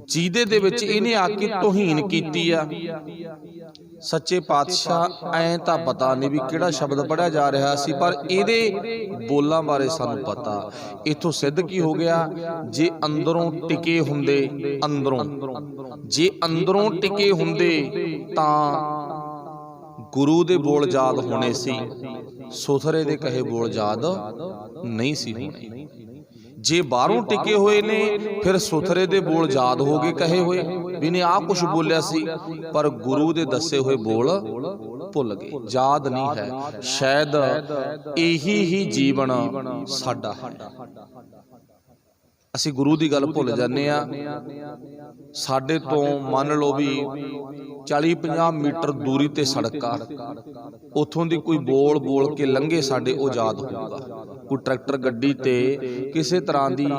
ਜਿਹਦੇ ਦੇ ਵਿੱਚ ਇਹਨੇ ਆ ਕੇ ਤੋਹੀਨ ਕੀਤੀ ਆ। सच्चे पातशाह ऐ तां पता नहीं भी किहड़ा शब्द पढ़िया जा रहा सी, पर इहदे बोलां बारे सानूं पता। इथों सिद्ध की हो गया, जे अंदरों टिके हुंदे, अंदरों जे अंदरों टिके हुंदे तां गुरु दे बोल याद होने सी, सुथरे दे कहे बोल याद नहीं सी होने। जे बाहरों टिके हुए ने फिर सुथरे दे बोल याद हो गए, कहे हुए भी ने आ कुछ बोलिया सी, पर गुरु दे दसे हुए बोल भुल गए, याद नहीं है। शायद यही ही जीवन साडा है। असी गुरु की गल भुल जाने आ। साडे तो मान लो भी 40-50 मीटर दूरी ते सड़क आ, उथों दी कोई बोल बोल के लंघे साडे ओ याद होगा। कोई ट्रैक्टर गड्डी ते किसी तरह की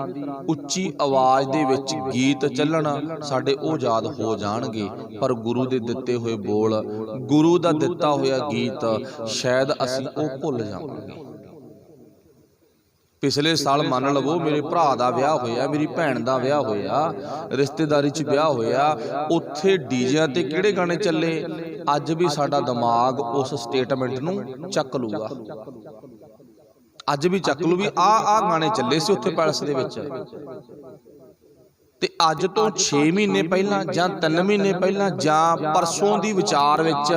उच्ची आवाज़ दे विच गीत चलना साडे ओ याद हो जाणगे, पर गुरु दे दिते हुए बोल, गुरु दा दिता होया गीत शायद असी ओ भुल जावांगे। पिछले साल मान लवो मेरे भरा दा विआह होया, मेरी भैन दा विआह होया, रिश्तेदारी च विआह होया, उत्थे डीजियां ते किहड़े गाने चले, अज भी साडा दिमाग उस स्टेटमेंट नूं चक लूगा। अज भी चक लू भी आ गाने चले सी उत्थे पैलस दे विच। ਤੇ ਅੱਜ ਤੋਂ 6 ਮਹੀਨੇ ਪਹਿਲਾਂ ਜਾਂ 3 ਮਹੀਨੇ ਪਹਿਲਾਂ ਜਾਂ ਪਰਸੋਂ ਦੀ ਵਿਚਾਰ ਵਿੱਚ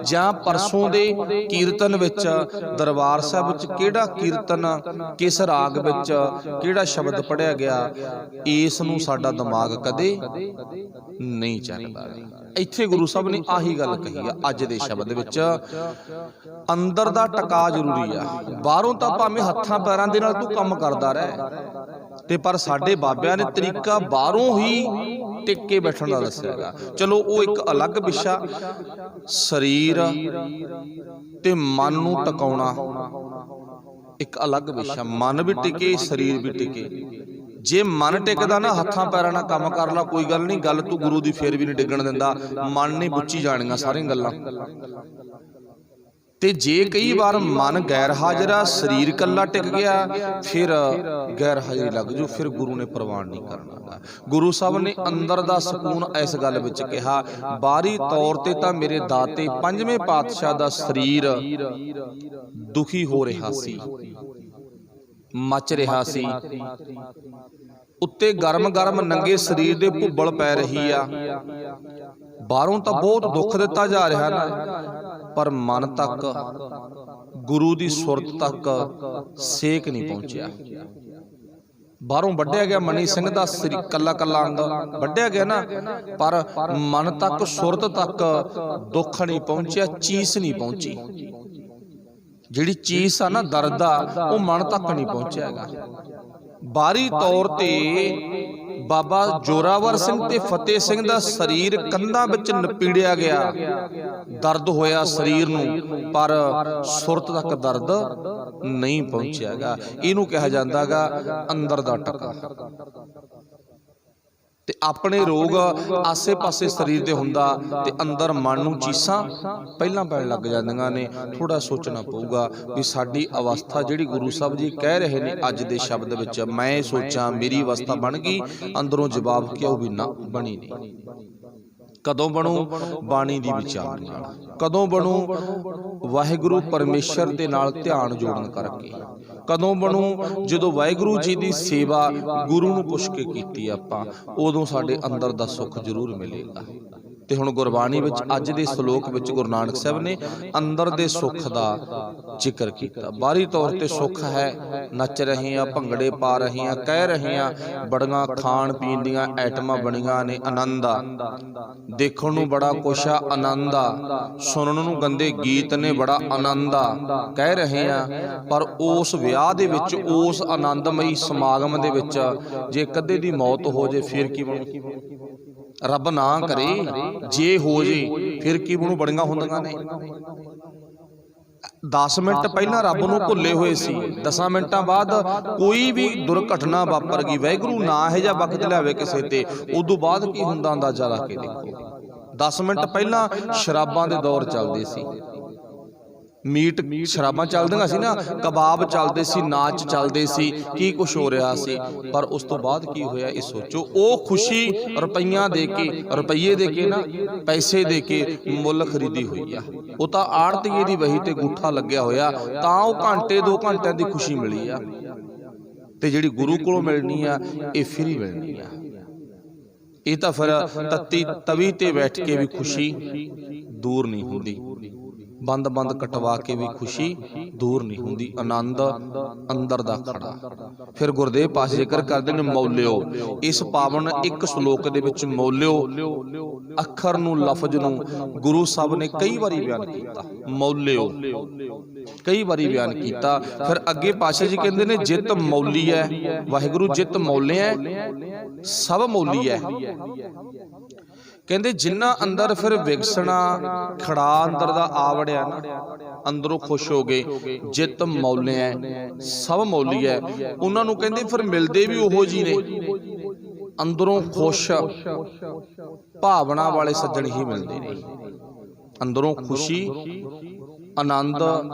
ਜਾਂ ਪਰਸੋਂ ਦੇ ਕੀਰਤਨ ਵਿੱਚ ਦਰਬਾਰ ਸਾਹਿਬ ਵਿੱਚ ਕਿਹੜਾ ਕੀਰਤਨ ਕਿਸ ਰਾਗ ਵਿੱਚ ਕਿਹੜਾ ਸ਼ਬਦ ਪੜਿਆ ਗਿਆ, ਇਸ ਨੂੰ ਸਾਡਾ ਦਿਮਾਗ ਕਦੇ ਨਹੀਂ ਚੱਲਦਾ। ਇੱਥੇ ਗੁਰੂ ਸਾਹਿਬ ਨੇ ਆਹੀ ਗੱਲ ਕਹੀ ਆ ਅੱਜ ਦੇ ਸ਼ਬਦ ਵਿੱਚ, ਅੰਦਰ ਦਾ ਟਿਕਾ ਜ਼ਰੂਰੀ ਆ। ਬਾਹਰੋਂ ਤਾਂ ਭਾਵੇਂ ਹੱਥਾਂ ਪੈਰਾਂ ਦੇ ਨਾਲ ਤੂੰ ਕੰਮ ਕਰਦਾ ਰਹਿ, ਤੇ ਪਰ ਸਾਡੇ ਬਾਬਿਆਂ ਨੇ ਤਰੀਕਾ ਬਾਹਰੋਂ ਹੀ ਟਿਕ ਕੇ ਬੈਠਣ ਦਾ ਦੱਸਿਆ ਹੈਗਾ। ਚਲੋ ਉਹ ਇੱਕ ਅਲੱਗ ਵਿਸ਼ਾ, ਸਰੀਰ ਤੇ ਮਨ ਨੂੰ ਟਿਕਾਉਣਾ ਇੱਕ ਅਲੱਗ ਵਿਸ਼ਾ। ਮਨ ਵੀ ਟਿਕੇ, ਸਰੀਰ ਵੀ ਟਿਕੇ। ਜੇ ਮਨ ਟਿਕਦਾ ਨਾ, ਹੱਥਾਂ ਪੈਰਾਂ ਨਾਲ ਕੰਮ ਕਰ ਲਾ, ਕੋਈ ਗੱਲ ਨਹੀਂ, ਗੱਲ ਤੂੰ ਗੁਰੂ ਦੀ ਫੇਰ ਵੀ ਨਹੀਂ ਡਿੱਗਣ ਦਿੰਦਾ, ਮਨ ਨੇ ਬੁੱਝੀ ਜਾਣੀਆਂ ਸਾਰੀਆਂ ਗੱਲਾਂ। ਤੇ ਜੇ ਕਈ ਵਾਰ ਮਨ ਗੈਰ ਹਾਜ਼ਰ ਆ, ਸਰੀਰ ਕੱਲਾ ਟਿਕ ਗਿਆ, ਫਿਰ ਗੈਰ ਹਾਜ਼ਰੀ ਲੱਗ ਜੂ, ਫਿਰ ਗੁਰੂ ਨੇ ਪ੍ਰਵਾਨ ਨਹੀਂ ਕਰਨਾ। ਗੁਰੂ ਸਾਹਿਬ ਨੇ ਅੰਦਰ ਦਾ ਸਕੂਨ ਇਸ ਗੱਲ ਵਿੱਚ ਕਿਹਾ, ਬਾਹਰੀ ਤੌਰ ਤੇ ਤਾਂ ਮੇਰੇ ਦਾਤੇ ਪੰਜਵੇਂ ਪਾਤਸ਼ਾਹ ਦਾ ਸਰੀਰ ਦੁਖੀ ਹੋ ਰਿਹਾ ਸੀ, ਮੱਚ ਰਿਹਾ ਸੀ, ਉੱਤੇ ਗਰਮ ਗਰਮ ਨੰਗੇ ਸਰੀਰ ਦੇ ਭੁੱਬਲ ਪੈ ਰਹੀ ਆ। ਬਾਹਰੋਂ ਤਾਂ ਬਹੁਤ ਦੁੱਖ ਦਿੱਤਾ ਜਾ ਰਿਹਾ ਨਾ, ਪਰ ਮਨ ਤੱਕ, ਗੁਰੂ ਦੀ ਸੁਰਤ ਤੱਕ ਸੇਕ ਨਹੀਂ ਪਹੁੰਚਿਆ। ਬਾਹਰੋਂ ਵੱਢਿਆ ਗਿਆ ਮਨੀ ਸਿੰਘ ਦਾ ਸਰੀਰ, ਕੱਲਾ ਕੱਲਾ ਅੰਗ ਵੱਢਿਆ ਗਿਆ ਨਾ, ਪਰ ਮਨ ਤੱਕ, ਸੁਰਤ ਤੱਕ ਦੁੱਖ ਨਹੀਂ ਪਹੁੰਚਿਆ, ਚੀਸ ਨਹੀਂ ਪਹੁੰਚੀ। ਜਿਹੜੀ ਚੀਸ ਆ ਨਾ, ਦਰਦ ਆ, ਉਹ ਮਨ ਤੱਕ ਨਹੀਂ ਪਹੁੰਚਿਆ ਹੈਗਾ। ਬਾਹਰੀ ਤੌਰ ਤੇ ਬਾਬਾ ਜ਼ੋਰਾਵਰ ਸਿੰਘ ਤੇ ਫਤਿਹ ਸਿੰਘ ਦਾ ਸਰੀਰ ਕੰਧਾਂ ਵਿੱਚ ਨਪੀੜਿਆ ਗਿਆ, ਦਰਦ ਹੋਇਆ ਸਰੀਰ ਨੂੰ, ਪਰ ਸੁਰਤ ਤੱਕ ਦਰਦ ਨਹੀਂ ਪਹੁੰਚਿਆ ਹੈਗਾ। ਇਹਨੂੰ ਕਿਹਾ ਜਾਂਦਾ ਹੈਗਾ ਅੰਦਰ ਦਾ ਟਿਕਾ। ਤੇ ਆਪਣੇ ਰੋਗ ਆਸੇ ਪਾਸੇ ਸਰੀਰ ਦੇ ਹੁੰਦਾ, ਤੇ ਅੰਦਰ ਮਨ ਨੂੰ ਚੀਸਾਂ ਪਹਿਲਾਂ ਪੈਣ ਲੱਗ ਜਾਂਦੀਆਂ ਨੇ। ਥੋੜਾ ਸੋਚਣਾ ਪਊਗਾ ਵੀ ਸਾਡੀ ਅਵਸਥਾ ਜਿਹੜੀ ਗੁਰੂ ਸਾਹਿਬ ਜੀ ਕਹਿ ਰਹੇ ਨੇ ਅੱਜ ਦੇ ਸ਼ਬਦ ਵਿੱਚ, ਮੈਂ ਸੋਚਾਂ ਮੇਰੀ ਅਵਸਥਾ ਬਣ ਗਈ, ਅੰਦਰੋਂ ਜਵਾਬ ਕਿਉਂ ਵੀ ਨਾ ਬਣੀ ਨਹੀਂ। ਕਦੋਂ ਬਣੂ? ਬਾਣੀ ਦੀ ਵਿਚਾਰ ਨਾਲ। ਕਦੋਂ ਬਣੂ? ਵਾਹਿਗੁਰੂ ਪਰਮੇਸ਼ਰ ਦੇ ਨਾਲ ਧਿਆਨ ਜੋੜਨ ਕਰਕੇ। ਕਦੋਂ ਬਣੂ? ਜਦੋਂ ਵਾਹਿਗੁਰੂ ਜੀ ਦੀ ਸੇਵਾ ਗੁਰੂ ਨੂੰ ਪੁੱਛ ਕੇ ਕੀਤੀ ਆਪਾਂ, ਉਦੋਂ ਸਾਡੇ ਅੰਦਰ ਦਾ ਸੁੱਖ ਜ਼ਰੂਰ ਮਿਲੇਗਾ। ਤੇ ਹੁਣ ਗੁਰਬਾਣੀ ਵਿੱਚ ਅੱਜ ਦੇ ਸ਼ਲੋਕ ਵਿੱਚ ਗੁਰੂ ਨਾਨਕ ਸਾਹਿਬ ਨੇ ਅੰਦਰ ਦੇ ਸੁੱਖ ਦਾ ਜ਼ਿਕਰ ਕੀਤਾ। ਬਾਹਰੀ ਤੌਰ ਤੇ ਸੁੱਖ ਹੈ, ਨੱਚ ਰਹੇ ਆ, ਭੰਗੜੇ ਪਾ ਰਹੇ ਆ, ਕਹਿ ਰਹੇ ਆ, ਬੜੀਆਂ ਖਾਣ ਪੀਣ ਦੀਆਂ ਆਈਟਮਾਂ ਬਣੀਆਂ ਨੇ, ਆਨੰਦ ਆ, ਦੇਖਣ ਨੂੰ ਬੜਾ ਕੁਛ ਆ, ਆਨੰਦ ਆ, ਸੁਣਨ ਨੂੰ ਗੰਦੇ ਗੀਤ ਨੇ, ਬੜਾ ਆਨੰਦ ਆ, ਕਹਿ ਰਹੇ ਆ। ਪਰ ਉਸ ਵਿਆਹ ਦੇ ਵਿੱਚ, ਉਸ ਆਨੰਦਮਈ ਸਮਾਗਮ ਦੇ ਵਿੱਚ ਜੇ ਕਦੇ ਦੀ ਮੌਤ ਹੋ ਜੇ, ਫਿਰ ਕੀ ਬਣੂ? ਰੱਬ ਨਾ ਕਰੇ ਜੇ ਹੋ ਜੇ, ਫਿਰ ਕੀ ਬਣੂ? ਬੜੀਆਂ ਹੁੰਦੀਆਂ ਨੇ। 10 ਮਿੰਟ ਪਹਿਲਾਂ ਰੱਬ ਨੂੰ ਭੁੱਲੇ ਹੋਏ ਸੀ, 10 ਮਿੰਟਾਂ ਬਾਅਦ ਕੋਈ ਵੀ ਦੁਰਘਟਨਾ ਵਾਪਰ ਗਈ, ਵਾਹਿਗੁਰੂ ਨਾ ਇਹ ਜਿਹਾ ਵਕਤ ਲਿਆਵੇ ਕਿਸੇ ਤੇ, ਉਦੋਂ ਬਾਅਦ ਕੀ ਹੁੰਦਾ ਅੰਦਾਜ਼ਾ ਲਾ ਕੇ ਦੇਖੋ। 10 ਮਿੰਟ ਪਹਿਲਾਂ ਸ਼ਰਾਬਾਂ ਦੇ ਦੌਰ ਚੱਲਦੇ ਸੀ, ਮੀਟ ਸ਼ਰਾਬਾਂ ਚੱਲਦੀਆਂ ਸੀ ਨਾ, ਕਬਾਬ ਚੱਲਦੇ ਸੀ, ਨਾਚ ਚੱਲਦੇ ਸੀ, ਕੀ ਕੁਛ ਹੋ ਰਿਹਾ ਸੀ। ਪਰ ਉਸ ਤੋਂ ਬਾਅਦ ਕੀ ਹੋਇਆ ਇਹ ਸੋਚੋ। ਉਹ ਖੁਸ਼ੀ ਰੁਪਈਆਂ ਦੇ ਕੇ, ਰੁਪਈਏ ਦੇ ਕੇ ਨਾ, ਪੈਸੇ ਦੇ ਕੇ ਮੁੱਲ ਖਰੀਦੀ ਹੋਈ ਆ। ਉਹ ਤਾਂ ਆੜਤੀਏ ਦੀ ਵਹੀ ਤੇ ਗੂਠਾ ਲੱਗਿਆ ਹੋਇਆ, ਤਾਂ ਉਹ ਘੰਟੇ 2 ਘੰਟਿਆਂ ਦੀ ਖੁਸ਼ੀ ਮਿਲੀ ਆ। ਤੇ ਜਿਹੜੀ ਗੁਰੂ ਕੋਲੋਂ ਮਿਲਣੀ ਆ, ਇਹ ਫਰੀ ਮਿਲਣੀ ਆ। ਇਹ ਤਾਂ ਫਿਰ ਤੱਤੀ ਤਵੀ ਤੇ ਬੈਠ ਕੇ ਵੀ ਖੁਸ਼ੀ ਦੂਰ ਨਹੀਂ ਹੁੰਦੀ, ਬੰਦ ਬੰਦ ਕਟਵਾ ਕੇ ਵੀ ਖੁਸ਼ੀ ਦੂਰ ਨਹੀਂ ਹੁੰਦੀ। ਆਨੰਦ ਅੰਦਰ ਦਾ ਖੜਾ। ਫਿਰ ਗੁਰਦੇਵ ਪਾਸ ਜ਼ਿਕਰ ਕਰਦੇ ਨੇ ਮੌਲਿਓ। ਇਸ ਪਾਵਨ ਇੱਕ ਸ਼ਲੋਕ ਦੇ ਵਿੱਚ ਮੌਲਿਓ ਅੱਖਰ ਨੂੰ, ਲਫ਼ਜ਼ ਨੂੰ ਗੁਰੂ ਸਾਹਿਬ ਨੇ ਕਈ ਵਾਰੀ ਬਿਆਨ ਕੀਤਾ। ਮੌਲਿਓ ਕਈ ਵਾਰੀ ਬਿਆਨ ਕੀਤਾ। ਫਿਰ ਅੱਗੇ ਪਾਤਸ਼ਾਹ ਜੀ ਕਹਿੰਦੇ ਨੇ ਜਿਤ ਮੌਲੀ ਹੈ, ਵਾਹਿਗੁਰੂ ਜਿਤ ਮੌਲੇ ਹੈ, ਸਭ ਮੌਲੀ ਹੈ। ਕਹਿੰਦੇ ਜਿੰਨਾ ਅੰਦਰ ਫਿਰ ਵਿਗਸਣਾ ਖੜਾ ਅੰਦਰ ਦਾ ਆ ਵੜਿਆ ਨਾ, ਅੰਦਰੋਂ ਖੁਸ਼ ਹੋ ਗਏ, ਜਿਤ ਮੌਲੇ ਐ, ਸਭ ਮੌਲੀ ਐ, ਉਹਨਾਂ ਨੂੰ ਕਹਿੰਦੇ ਫਿਰ ਮਿਲਦੇ ਵੀ ਉਹੋ ਜੀ ਨੇ, ਅੰਦਰੋਂ ਖੁਸ਼ ਭਾਵਨਾ ਵਾਲੇ ਸੱਜਣ ਹੀ ਮਿਲਦੇ ਨੇ। ਅੰਦਰੋਂ ਖੁਸ਼ੀ, ਆਨੰਦ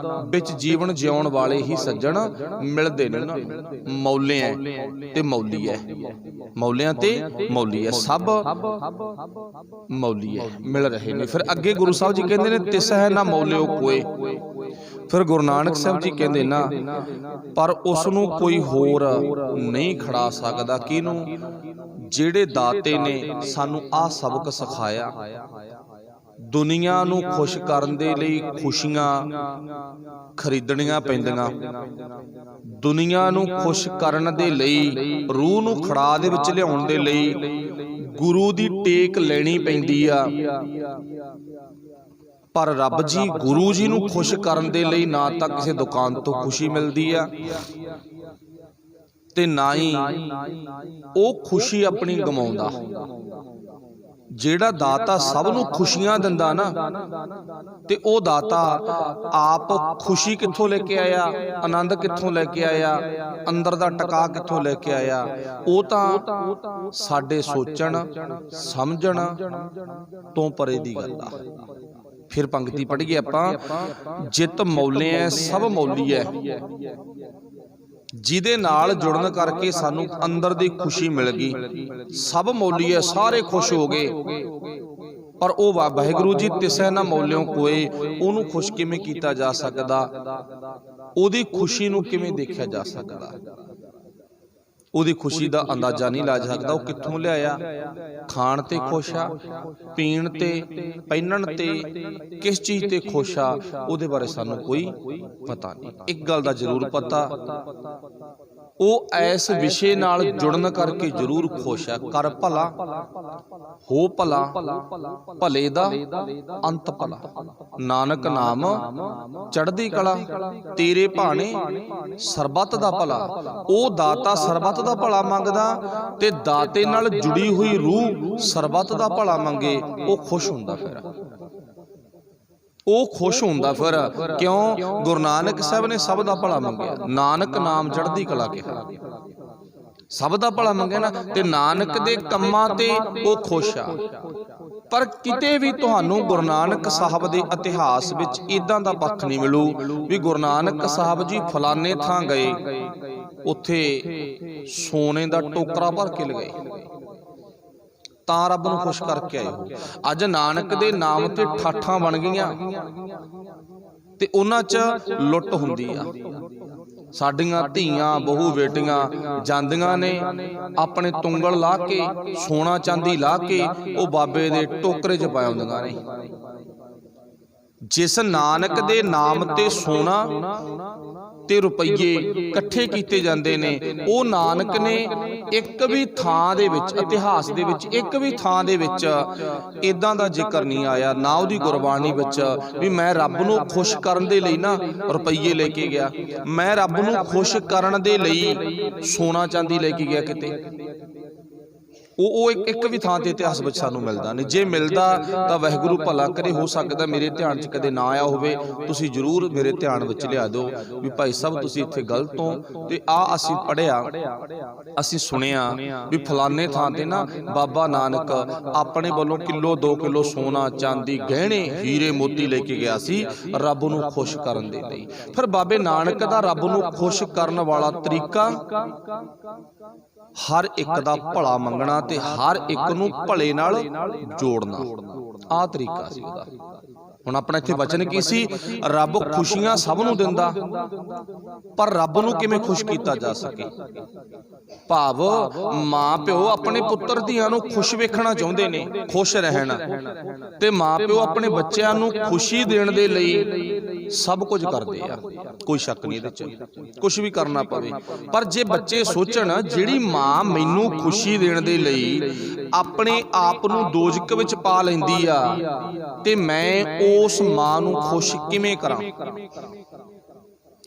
ਵਿੱਚ ਜੀਵਨ ਜਿਉਣ ਵਾਲੇ ਹੀ ਸੱਜਣ ਮਿਲਦੇ ਨੇ ਨਾ। ਮੌਲੇ ਐ ਤੇ ਮੌਲੀ ਐ, ਮੌਲਿਆਂ ਤੇ ਮੌਲੀ ਐ, ਸਭ ਮੌਲੀ ਐ, ਮਿਲ ਰਹੇ ਨੇ। ਫਿਰ ਅੱਗੇ ਗੁਰੂ ਸਾਹਿਬ ਜੀ ਕਹਿੰਦੇ ਨੇ ਤਿਸ ਹੈ ਨਾ ਮੌਲਿਓ ਕੋਏ। ਫਿਰ ਗੁਰੂ ਨਾਨਕ ਸਾਹਿਬ ਜੀ ਕਹਿੰਦੇ ਨਾ, ਪਰ ਉਸ ਨੂੰ ਕੋਈ ਹੋਰ ਨਹੀਂ ਖੜਾ ਸਕਦਾ। ਕਿਹਨੂੰ? ਜਿਹੜੇ ਦਾਤੇ ਨੇ ਸਾਨੂੰ ਆਹ ਸਬਕ ਸਿਖਾਇਆ, ਦੁਨੀਆ ਨੂੰ ਖੁਸ਼ ਕਰਨ ਦੇ ਲਈ ਖੁਸ਼ੀਆਂ ਖਰੀਦਣੀਆਂ ਪੈਂਦੀਆਂ, ਦੁਨੀਆ ਨੂੰ ਖੁਸ਼ ਕਰਨ ਦੇ ਲਈ, ਰੂਹ ਨੂੰ ਖੜਾ ਦੇ ਵਿੱਚ ਲਿਆਉਣ ਦੇ ਲਈ ਗੁਰੂ ਦੀ ਟੇਕ ਲੈਣੀ ਪੈਂਦੀ ਆ। ਪਰ ਰੱਬ ਜੀ, ਗੁਰੂ ਜੀ ਨੂੰ ਖੁਸ਼ ਕਰਨ ਦੇ ਲਈ ਨਾ ਤਾਂ ਕਿਸੇ ਦੁਕਾਨ ਤੋਂ ਖੁਸ਼ੀ ਮਿਲਦੀ ਆ ਤੇ ਨਾ ਹੀ ਉਹ ਖੁਸ਼ੀ ਆਪਣੀ ਗਮਾਉਂਦਾ। ਜਿਹੜਾ ਦਾਤਾ ਸਭ ਨੂੰ ਖੁਸ਼ੀਆਂ ਦਿੰਦਾ ਨਾ, ਤੇ ਉਹ ਦਾਤਾ ਆਪ ਖੁਸ਼ੀ ਕਿੱਥੋਂ ਲੈ ਕੇ ਆਇਆ, ਆਨੰਦ ਕਿੱਥੋਂ ਲੈ ਕੇ ਆਇਆ, ਅੰਦਰ ਦਾ ਟਿਕਾ ਕਿੱਥੋਂ ਲੈ ਕੇ ਆਇਆ, ਉਹ ਤਾਂ ਸਾਡੇ ਸੋਚਣ ਸਮਝਣ ਤੋਂ ਪਰੇ ਦੀ ਗੱਲ ਆ। ਫਿਰ ਪੰਕਤੀ ਪੜ੍ਹੀਏ ਆਪਾਂ, ਜਿਤ ਮੌਲੇ ਐ ਸਭ ਮੌਲੀ ਐ, ਜਿਹਦੇ ਨਾਲ ਜੁੜਨ ਕਰਕੇ ਸਾਨੂੰ ਅੰਦਰ ਦੀ ਖੁਸ਼ੀ ਮਿਲ ਗਈ। ਸਭ ਮੌਲੀ ਹੈ, ਸਾਰੇ ਖੁਸ਼ ਹੋ ਗਏ, ਪਰ ਉਹ ਵਾਹਿਗੁਰੂ ਜੀ ਤਿਸੈ ਨਾ ਮੌਲਿਓ ਕੋਏ, ਉਹਨੂੰ ਖੁਸ਼ ਕਿਵੇਂ ਕੀਤਾ ਜਾ ਸਕਦਾ, ਉਹਦੀ ਖੁਸ਼ੀ ਨੂੰ ਕਿਵੇਂ ਦੇਖਿਆ ਜਾ ਸਕਦਾ, ਉਹਦੀ ਖੁਸ਼ੀ ਦਾ ਅੰਦਾਜ਼ਾ ਨਹੀਂ ਲਾ ਸਕਦਾ। ਉਹ ਕਿੱਥੋਂ ਲਿਆਇਆ, ਖਾਣ ਤੇ ਖੁਸ਼ ਆ, ਪੀਣ ਤੇ, ਪਹਿਨਣ ਤੇ, ਕਿਸ ਚੀਜ਼ ਤੇ ਖੁਸ਼ ਆ, ਉਹਦੇ ਬਾਰੇ ਸਾਨੂੰ ਕੋਈ ਪਤਾ ਨਹੀਂ। ਇੱਕ ਗੱਲ ਦਾ ਜ਼ਰੂਰ ਪਤਾ, ਉਹ ਇਸ ਵਿਸ਼ੇ ਨਾਲ ਜੁੜਨ ਕਰਕੇ ਜ਼ਰੂਰ ਖੁਸ਼ ਆ। ਕਰ ਭਲਾ ਹੋ ਭਲਾ, ਭਲੇ ਦਾ ਅੰਤ ਭਲਾ, ਨਾਨਕ ਨਾਮ ਚੜ੍ਹਦੀ ਕਲਾ, ਤੇਰੇ ਭਾਣੇ ਸਰਬੱਤ ਦਾ ਭਲਾ। ਉਹ ਦਾਤਾ ਸਰਬੱਤ ਦਾ ਭਲਾ ਮੰਗਦਾ ਤੇ ਦਾਤੇ ਨਾਲ ਜੁੜੀ ਹੋਈ ਰੂਹ ਸਰਬੱਤ ਦਾ ਭਲਾ ਮੰਗੇ, ਉਹ ਖੁਸ਼ ਹੁੰਦਾ। ਫਿਰ ਉਹ ਖੁਸ਼ ਹੁੰਦਾ। ਫਿਰ ਕਿਉਂ? ਗੁਰੂ ਨਾਨਕ ਸਾਹਿਬ ਨੇ ਸਭ ਦਾ ਭਲਾ ਮੰਗਿਆ, ਨਾਨਕ ਨਾਮ ਚੜ੍ਹਦੀ ਕਲਾ ਕਿਹਾ, ਸਭ ਦਾ ਭਲਾ ਮੰਗਿਆ ਨਾ, ਤੇ ਨਾਨਕ ਦੇ ਕੰਮਾਂ ਤੇ ਉਹ ਖੁਸ਼ ਆ। ਪਰ ਕਿਤੇ ਵੀ ਤੁਹਾਨੂੰ ਗੁਰੂ ਨਾਨਕ ਸਾਹਿਬ ਦੇ ਇਤਿਹਾਸ ਵਿੱਚ ਇਦਾਂ ਦਾ ਪੱਖ ਨਹੀਂ ਮਿਲੂ ਵੀ ਗੁਰੂ ਨਾਨਕ ਸਾਹਿਬ ਜੀ ਫਲਾਣੇ ਥਾਂ ਗਏ, ਉੱਥੇ ਸੋਨੇ ਦਾ ਟੋਕਰਾ ਭਰ ਕੇ ਲਗਾਏ ਤਾਂ ਰੱਬ ਨੂੰ ਖੁਸ਼ ਕਰਕੇ ਆਏ ਹੋ। ਅੱਜ ਨਾਨਕ ਦੇ ਨਾਮ ਤੇ ਠਾਠਾਂ ਬਣ ਗਈਆਂ ਤੇ ਉਹਨਾਂ 'ਚ ਲੁੱਟ ਹੁੰਦੀ ਆ। ਸਾਡੀਆਂ ਧੀਆਂ ਬਹੂ ਬੇਟੀਆਂ ਜਾਂਦੀਆਂ ਨੇ ਆਪਣੇ ਤੁੰਗਲ ਲਾ ਕੇ, ਸੋਨਾ ਚਾਂਦੀ ਲਾ ਕੇ, ਉਹ ਬਾਬੇ ਦੇ ਟੋਕਰੇ 'ਚ ਪਾ ਆਉਂਦੀਆਂ ਨੇ। ਜਿਸ ਨਾਨਕ ਦੇ ਨਾਮ ਤੇ ਸੋਨਾ ਤੇ ਰੁਪਈਏ ਇਕੱਠੇ ਕੀਤੇ ਜਾਂਦੇ ਨੇ, ਉਹ ਨਾਨਕ ਨੇ ਇੱਕ ਵੀ ਥਾਂ ਦੇ ਵਿੱਚ, ਇਤਿਹਾਸ ਦੇ ਵਿੱਚ ਇੱਕ ਵੀ ਥਾਂ ਦੇ ਵਿੱਚ ਇਦਾਂ ਦਾ ਜ਼ਿਕਰ ਨਹੀਂ ਆਇਆ, ਨਾ ਉਹਦੀ ਗੁਰਬਾਣੀ ਵਿੱਚ ਵੀ ਮੈਂ ਰੱਬ ਨੂੰ ਖੁਸ਼ ਕਰਨ ਦੇ ਲਈ ਨਾ ਰੁਪਈਏ ਲੈ ਕੇ ਗਿਆ, ਮੈਂ ਰੱਬ ਨੂੰ ਖੁਸ਼ ਕਰਨ ਦੇ ਲਈ ਸੋਨਾ ਚਾਂਦੀ ਲੈ ਕੇ ਗਿਆ। ਕਿਤੇ ਉਹ ਇੱਕ ਵੀ ਥਾਂ ਤੇ ਇਤਿਹਾਸ ਵਿੱਚ ਸਾਨੂੰ ਮਿਲਦਾ ਨਹੀਂ। ਜੇ ਮਿਲਦਾ ਤਾਂ ਵਾਹਿਗੁਰੂ ਭਲਾ ਕਰੇ, ਹੋ ਸਕਦਾ ਮੇਰੇ ਧਿਆਨ 'ਚ ਕਦੇ ਨਾ ਆਇਆ ਹੋਵੇ, ਤੁਸੀਂ ਜ਼ਰੂਰ ਮੇਰੇ ਧਿਆਨ ਵਿੱਚ ਲਿਆ ਦਿਓ ਵੀ ਭਾਈ ਸਾਹਿਬ ਤੁਸੀਂ ਇੱਥੇ ਗਲਤ ਹੋ। ਤੇ ਆ ਅਸੀਂ ਪੜ੍ਹਿਆ, ਅਸੀਂ ਸੁਣਿਆ ਵੀ ਫਲਾਣੇ ਥਾਂ ਤੇ ਨਾ ਬਾਬਾ ਨਾਨਕ ਆਪਣੇ ਵੱਲੋਂ ਕਿਲੋ 2 ਕਿਲੋ ਸੋਨਾ ਚਾਂਦੀ ਗਹਿਣੇ ਹੀਰੇ ਮੋਤੀ ਲੈ ਕੇ ਗਿਆ ਸੀ ਰੱਬ ਨੂੰ ਖੁਸ਼ ਕਰਨ ਦੇ ਲਈ। ਫਿਰ ਬਾਬੇ ਨਾਨਕ ਦਾ ਰੱਬ ਨੂੰ ਖੁਸ਼ ਕਰਨ ਵਾਲਾ ਤਰੀਕਾ ਹਰ ਇੱਕ ਦਾ ਭਲਾ ਮੰਗਣਾ ਤੇ ਹਰ ਇੱਕ ਨੂੰ ਭਲੇ ਨਾਲ ਜੋੜਨਾ, ਆਹ ਤਰੀਕਾ ਸੀ ਉਹਦਾ। ਹੁਣ ਆਪਣਾ ਇੱਥੇ ਵਚਨ ਕੀ ਸੀ? ਰੱਬ ਖੁਸ਼ੀਆਂ ਸਭ ਨੂੰ ਦਿੰਦਾ, ਪਰ ਰੱਬ ਨੂੰ ਕਿਵੇਂ ਖੁਸ਼ ਕੀਤਾ ਜਾ ਸਕੇ। ਭਾਵ ਮਾਂ ਪਿਓ ਆਪਣੇ ਪੁੱਤਰ ਧੀਆਂ ਨੂੰ ਖੁਸ਼ ਵੇਖਣਾ ਚਾਹੁੰਦੇ ਨੇ, ਖੁਸ਼ ਰਹਿਣ, ਤੇ ਮਾਂ ਪਿਓ ਆਪਣੇ ਬੱਚਿਆਂ ਨੂੰ ਖੁਸ਼ੀ ਦੇਣ ਦੇ ਲਈ ਸਭ ਕੁਝ ਕਰਦੇ ਆ, ਕੋਈ ਸ਼ੱਕ ਨਹੀਂ ਇਹਦੇ 'ਚ, ਕੁਝ ਵੀ ਕਰਨਾ ਪਵੇ। ਪਰ ਜੇ ਬੱਚੇ ਸੋਚਣ ਜਿਹੜੀ ਮਾਂ ਮੈਨੂੰ ਖੁਸ਼ੀ ਦੇਣ ਦੇ ਲਈ ਆਪਣੇ ਆਪ ਨੂੰ ਦੋਜ਼ਖ ਵਿੱਚ ਪਾ ਲੈਂਦੀ ਆ, ਤੇ ਮੈਂ ਉਸ ਮਾਂ ਨੂੰ ਖੁਸ਼ ਕਿਵੇਂ ਕਰਾਂ,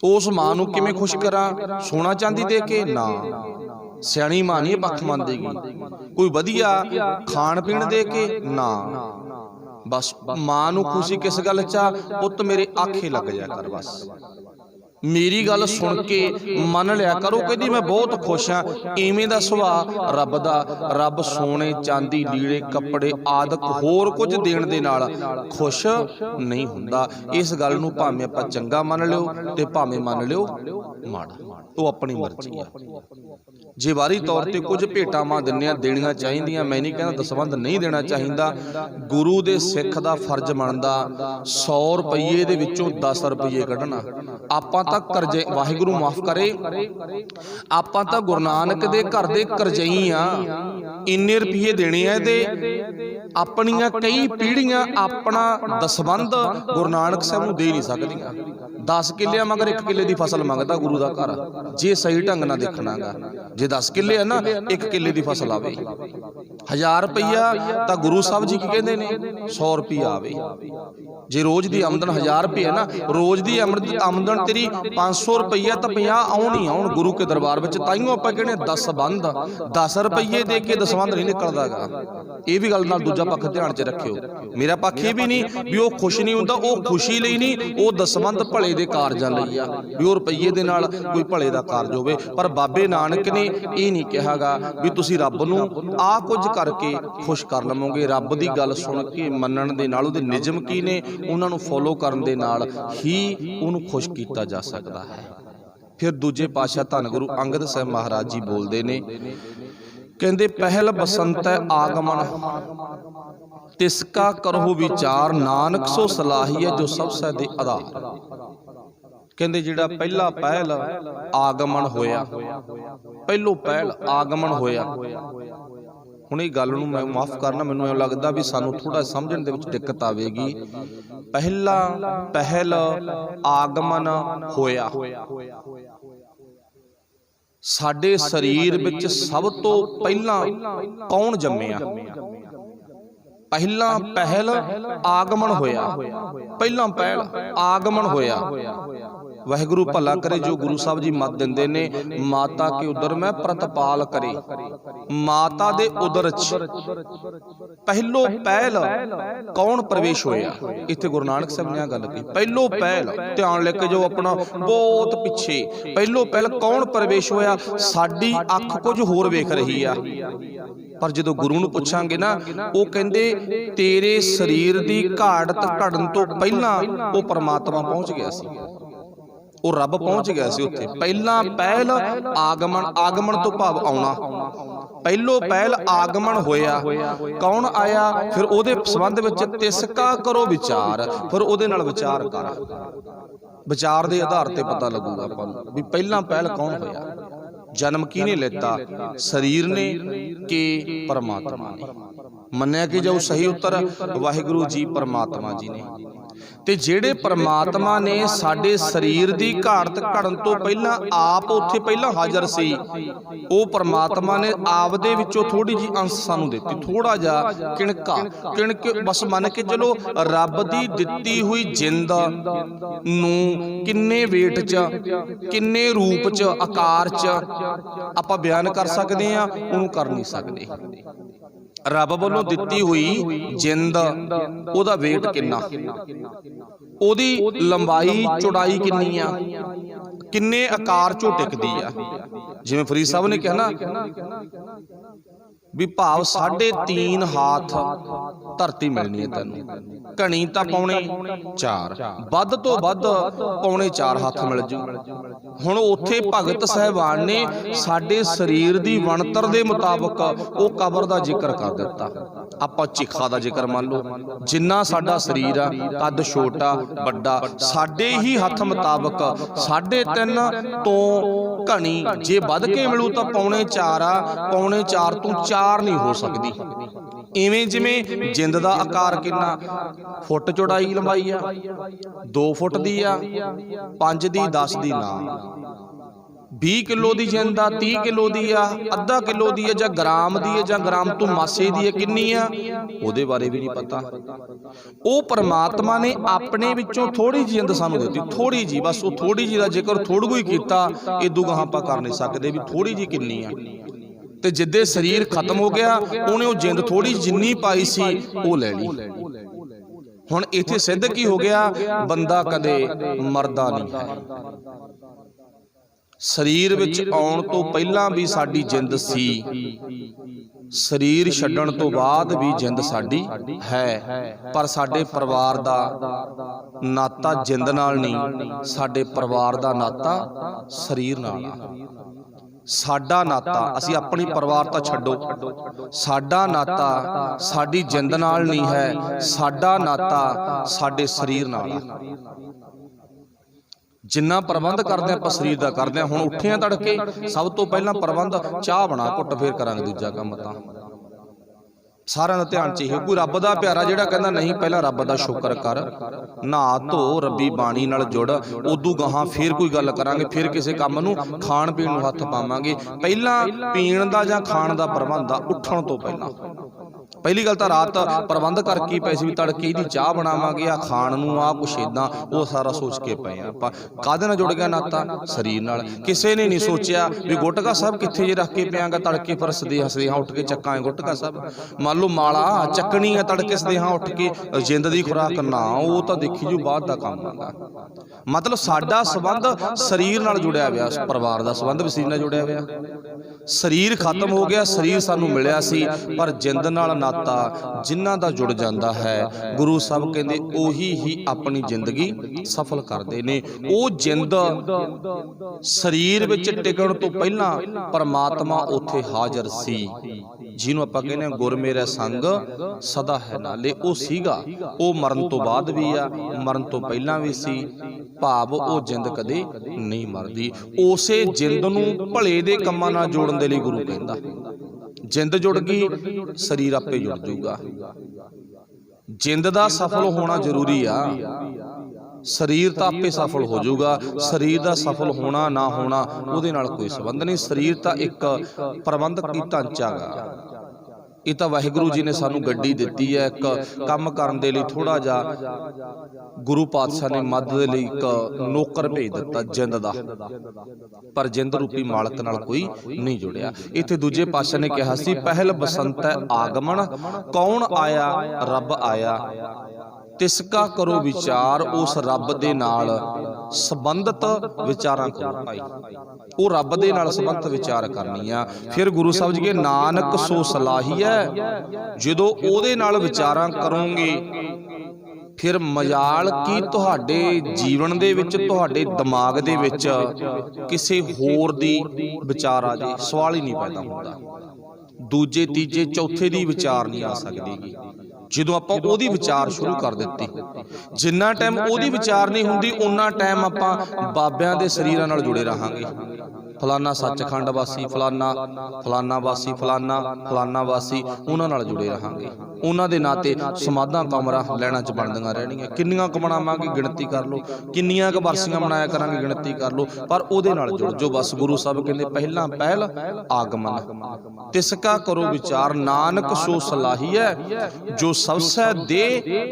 ਉਸ ਮਾਂ ਨੂੰ ਕਿਵੇਂ ਖੁਸ਼ ਕਰਾਂ? ਸੋਨਾ ਚਾਂਦੀ ਦੇ ਕੇ ਨਾ, ਸਿਆਣੀ ਮਾਂ ਨਹੀਂ ਪੱਖ ਮੰਨੇਗੀ। ਕੋਈ ਵਧੀਆ ਖਾਣ ਪੀਣ ਦੇ ਕੇ ਨਾ, ਬਸ ਮਾਂ ਨੂੰ ਖੁਸ਼ੀ ਕਿਸ ਗੱਲ 'ਚ ਆ? ਪੁੱਤ ਮੇਰੇ ਆਖੇ ਲੱਗ ਜਾ ਕਰ, ਬਸ ਮੇਰੀ ਗੱਲ ਸੁਣ ਕੇ ਮੰਨ ਲਿਆ ਕਰੋ। ਕਹਿੰਦੀ ਮੈਂ ਬਹੁਤ ਖੁਸ਼ ਹਾਂ। ਇਵੇਂ ਦਾ ਸੁਭਾਅ ਰੱਬ ਦਾ। ਰੱਬ ਸੋਨੇ ਚਾਂਦੀ ਲੀੜੇ ਕੱਪੜੇ ਆਦਿਕ ਹੋਰ ਕੁਝ ਦੇਣ ਦੇ ਨਾਲ ਖੁਸ਼ ਨਹੀਂ ਹੁੰਦਾ। ਇਸ ਗੱਲ ਨੂੰ ਭਾਵੇਂ ਆਪਾਂ ਚੰਗਾ ਮੰਨ ਲਿਓ ਤੇ ਭਾਵੇਂ ਮੰਨ ਲਿਓ ਮਾੜਾ, ਉਹ ਆਪਣੀ ਮਰਜ਼ੀ ਆ। ਜੇ ਵਾਰੀ ਤੌਰ ਤੇ ਕੁਝ ਭੇਟਾਂ ਮਾਂ ਦਿੰਨੇ ਆ, ਦੇਣੀਆਂ ਚਾਹੀਦੀਆਂ, ਮੈਂ ਨਹੀਂ ਕਹਿੰਦਾ ਦਸਵੰਧ ਨਹੀਂ ਦੇਣਾ ਚਾਹੀਦਾ। ਗੁਰੂ ਦੇ ਸਿੱਖ ਦਾ ਫਰਜ਼ ਬਣਦਾ 100 ਰੁਪਈਏ ਦੇ ਵਿੱਚੋਂ 10 ਰੁਪਈਏ ਕੱਢਣਾ। ਆਪਾਂ ਤਾਂ ਕਰਜ਼ੇ, ਵਾਹਿਗੁਰੂ माफ करे, ਆਪਾਂ ਤਾਂ गुरु नानक दे घर दे करजई आ। इन्ने रुपये देने आ ते अपनियां कई पीढ़ियां अपना दसबंध गुरु नानक साहब नूं दे नहीं सकदियां। 10 किले मगर 1 किले की फसल मंगता गुरु का घर, जे सही ढंग नाल देखना गा। जे 10 किले है ना, 1 किले की फसल आवे। 1000 रुपया तो गुरु साहब जी की कहते हैं 100 रुपया आवे। जे रोज़ की आमदन 1000 रुपये है ना, रोज़ की आमदन तेरी 500 रुपया तो 50 आउण ही आउण गुरु के दरबार में। ताइयों आपां कहने दसबंध 10 रुपये दे के दसबंध नहीं निकलदा गा। ये भी गल नाल दूजा पक्ष ध्यान च रखियो। मेरा पक्ष ये भी नहीं भी वो खुश नहीं हुंदा, वो खुशी लई नहीं, वो दसबंध भले दे कारजां लई आ भी वो रुपये दे नाल कोई भले दा कारज होवे। पर बाबे नानक ने ये नहीं कहागा भी तुसीं रब नूं आ कुछ करके खुश कर लवोगे। रब दी गल सुन के मनण दे नाल उहदे निजम की ने उन्हां नूं फॉलो करन दे नाल ही उहनूं खुश कीता जा सकदा है। फिर दूजे पातशाह धन गुरु अंगद साहिब महाराज जी बोलते ने, कहते पहल बसंत आगमन तिसका करो विचार, नानक सो सलाहिया जो सब सै दे आधार। कहते जिहड़ा पहला पहल आगमन होया, पहलो पहल आगमन होया। हुण इह गल नूं मैं माफ़ करना, मैनूं लगदा भी सानूं थोड़ा समझण दे विच दिक्कत आवेगी। पहला पहल आगमन होया, साडे शरीर विच सब तो पहला कौन जम्मिया? पहला पहल आगमन होया, पहला पहल आगमन होया। वाहिगुरू भला करे जो गुरु साहब जी मत दिंदे ने, माता के उदर में प्रतपाल करे। माता दे उदर च पहलो पहल कौन प्रवेश होया? इत्थे गुरु नानक साहब ने गल की पहलो पहल, ध्यान लेके जो अपना बहुत पिछे पहलो पहल कौन प्रवेश होया? साडी अख कुछ होर वेख रही आ, पर जो गुरु नूं पुछांगे ना, वो कहंदे तेरे शरीर दी घाड़त घड़न तो पहला वो परमात्मा पहुंच गया सी, वो रब पहुंच गया सी उत्थे। पहला पहल आगमन, आगमन तो भाव आउणा। पहलो पहल आगमन होया, कौन आया? फिर उहदे संबंध विच तिसका करो विचार, फिर उहदे नाल विचार कर। विचार दे आधार ते पता लगूगा आपां नूं भी पहला पहल कौन होया। जन्म किहने लेता? शरीर ने के परमात्मा ने? मन्निया कि जाओ सही उत्तर वाहिगुरू जी परमात्मा जी ने। ते जेड़े परमात्मा ने साडे शरीर दी घाड़त घड़न तो पहला आप उत्थे पहला हाज़र सी, वो परमात्मा ने आपदे विचों थोड़ी जी अंश सानू दित्ती, थोड़ा जा किणका किणके बस मन के चलो। रब दी दित्ती हुई जिंद नूं किन्ने वेट च, किन्ने रूप च, आकार च आपां बयान कर सकदे आ, उहनूं कर नहीं सकदे। रब वालों दित्ती हुई जिंद ओदा वेट किन्ना, ओदी लंबाई चौड़ाई किन्नी आ, किन्ने आकार चो टिकदी आ। जिवें फरीद साहब ने कहा ना भी भाव 3.5 हाथ धरती मिलनी है तैनूं, घणी तां पौणे 4, वध तो वध पौणे 4 हाथ मिल जू। हुण उत्थे भगत साहिबान ने साडे शरीर दी वणतर दे मुताबक वो कबर दा जिक्र कर दिता। आपां चिखा दा जिक्र मान लो, जिन्ना साडा शरीर आ, कद छोटा बड़ा, साडे ही हथ मुताबक 3.5 तो घणी जे वध के मिलू तो पौणे 4 आ, पौणे 4 तो 4 नहीं हो सकती। इवें जिवें जिंद दा आकार किन्ना, फुट चौड़ाई लंबाई आ, 2 फुट दी आ, 5 दी 10 दी ना, 20 किलो दी जिंद आ, 30 किलो दी आ, अद्धा किलो दी आ, जां ग्राम दी है, जां ग्राम तो मासे दी है, किन्नी आ ओहदे बारे भी नहीं पता। वो परमात्मा ने अपने विचों थोड़ी जी जिंद सानू दित्ती, थोड़ी जी, बस वो थोड़ी जी दा जिक्र थोड़ा ही कीता, इदों गां आपां कर नहीं सकदे भी थोड़ी जी किन्नी आ। ते जिद्दे शरीर खत्म हो गया, उन्हें वो जिंद थोड़ी जिन्नी पाई सी वो ले ली। हुण इत्थे सिद्ध की हो गया, बंदा कदे मरदा नहीं है। शरीर विच आउण तो पहला भी साडी जिंद सी, शरीर छड्डण तो बाद भी जिंद साडी है, पर साडे परिवार दा नाता जिंद नाल नहीं, साडे परिवार दा नाता शरीर नाल आ। साडा नाता, असी अपनी परिवार तां छड्डो, साडा नाता साडी जिंद नाल नहीं है, साडा नाता साडे शरीर नाल आ। जिन्ना प्रबंध करते आपां शरीर दा करते हैं। हुण उठे आ तड़के, सब तो पहला प्रबंध चाह बना घुट, फिर करांगे दूजा काम। तां सारिਆਂ ਦਾ ध्यान चाहिए। कोई रब दा प्यारा जिहड़ा कहंदा नहीं पहला रब दा शुकर कर, नहा धो रब्बी बाणी नाल जुड़, उदू गाहां फिर कोई गल करांगे, फिर किसी काम नूं खाण पीण नूं हत्थ पावांगे। पहला पीण दा जां खाण दा प्रबंध आ उठण तो पहला। पहली गल तां रात प्रबंध करके पए सी भी तड़के दी चाह बनावांगे, आ खाण नूं आ कुछ इदां, वो सारा सोच के पए आपां। काहदे नाल जुड़ गया नाता? शरीर नाल। किसी ने नहीं सोचिया भी गुटका साहब कित्थे जे रख के पिआंगा तड़के, पर सदेहां उठ के चक्कांगे गुटका साहब। मान लो माला चकनी है तड़के सदेहां उठ के जिंद दी खुराक ना, वो तो देखी जो बाद दा काम आंदा। मतलब साडा संबंध शरीर नाल जुड़िया होया, परिवार दा संबंध भी शरीर नाल जुड़िया होया। शरीर खत्म हो गया, शरीर सानू मिलिया सी, पर जिंद नाल नाता जिन्हां दा जुड़ जांदा है, गुरु साहब कहंदे ओही ही अपनी जिंदगी सफल करदे ने। ओ जिंद शरीर विच टिकण तो पहला परमात्मा उत्थे हाਜ਼ਰ सी, जिन्हों आपां कहने गुर मेरा संग सदा है नाले। ओ सीगा, ओ मरण तो बाद भी आ, मरण तो पहला भी सी। भाव ओ जिंद कदे नहीं मरदी। उसे जिंद नूं भले दे कम्मां नाल जोड़न दे लई गुरु कहंदा, जिंद जुड़ गई शरीर आपे जुड़ जूगा। जिंद दा सफल होना जरूरी आ, शरीर तो आपे सफल हो जाऊगा। शरीर का सफल होना ना होना उहदे नाल कोई संबंध नहीं। शरीर तो एक प्रबंधक की ढांचा गा। ये तो वाहिगुरू जी ने सानू गड्डी दिती है, एक काम करन दे लई थोड़ा जा गुरु पातशाह ने मदद दे लई एक नौकर भेज दिता जिंद दा, पर जिंद रूपी मालक नाल कोई नहीं जुड़िया। इत्थे दूजे पातशाह ने कहा सी पहल बसंत आगमन, कौन आया रब आया, तिसका करो विचार। उस रब दे नाल संबंधित विचारां करो भाई, वो रब दे नाल संबंधित विचार करनी आ। फिर गुरु साहब जी के नानक सो सलाही है, जदों ओहदे नाल विचारां करोगे फिर मजाल की तुहाडे जीवन दे विच, तुहाडे दिमाग दे विच किसी होर दी विचार आ जाए, सवाल ही नहीं पैदा हुंदा। दूजे तीजे चौथे दी विचार नहीं आ सकदी। ਜਦੋਂ ਆਪਾਂ ਉਹਦੀ ਵਿਚਾਰ ਸ਼ੁਰੂ ਕਰ ਦਿੱਤੀ, ਜਿੰਨਾ ਟਾਈਮ ਉਹਦੀ ਵਿਚਾਰ ਨਹੀਂ ਹੁੰਦੀ ਉਨਾ ਟਾਈਮ ਆਪਾਂ ਬਾਬਿਆਂ ਦੇ ਸਰੀਰਾਂ ਨਾਲ ਜੁੜੇ ਰਹਾਂਗੇ। फलाना सचखंड वासी, फलाना फलाना वासी, फलाना फलाना वासी, उन्हां नाल जुड़े रहांगे। उन्हां दे नाते समाधां कमरा लैणां च बनदियां रहणगीਆਂ। किन्नियां क मनावांगे गिणती कर लो, किन्नियां क बरसियां मनाया करांगे गिणती कर लो, पर उहदे नाल जुड़ जो। बस गुरु साहब कहंदे पहला पहल आगमन, तिसका करो विचार। नानक सो सलाही है, जो सबसे दे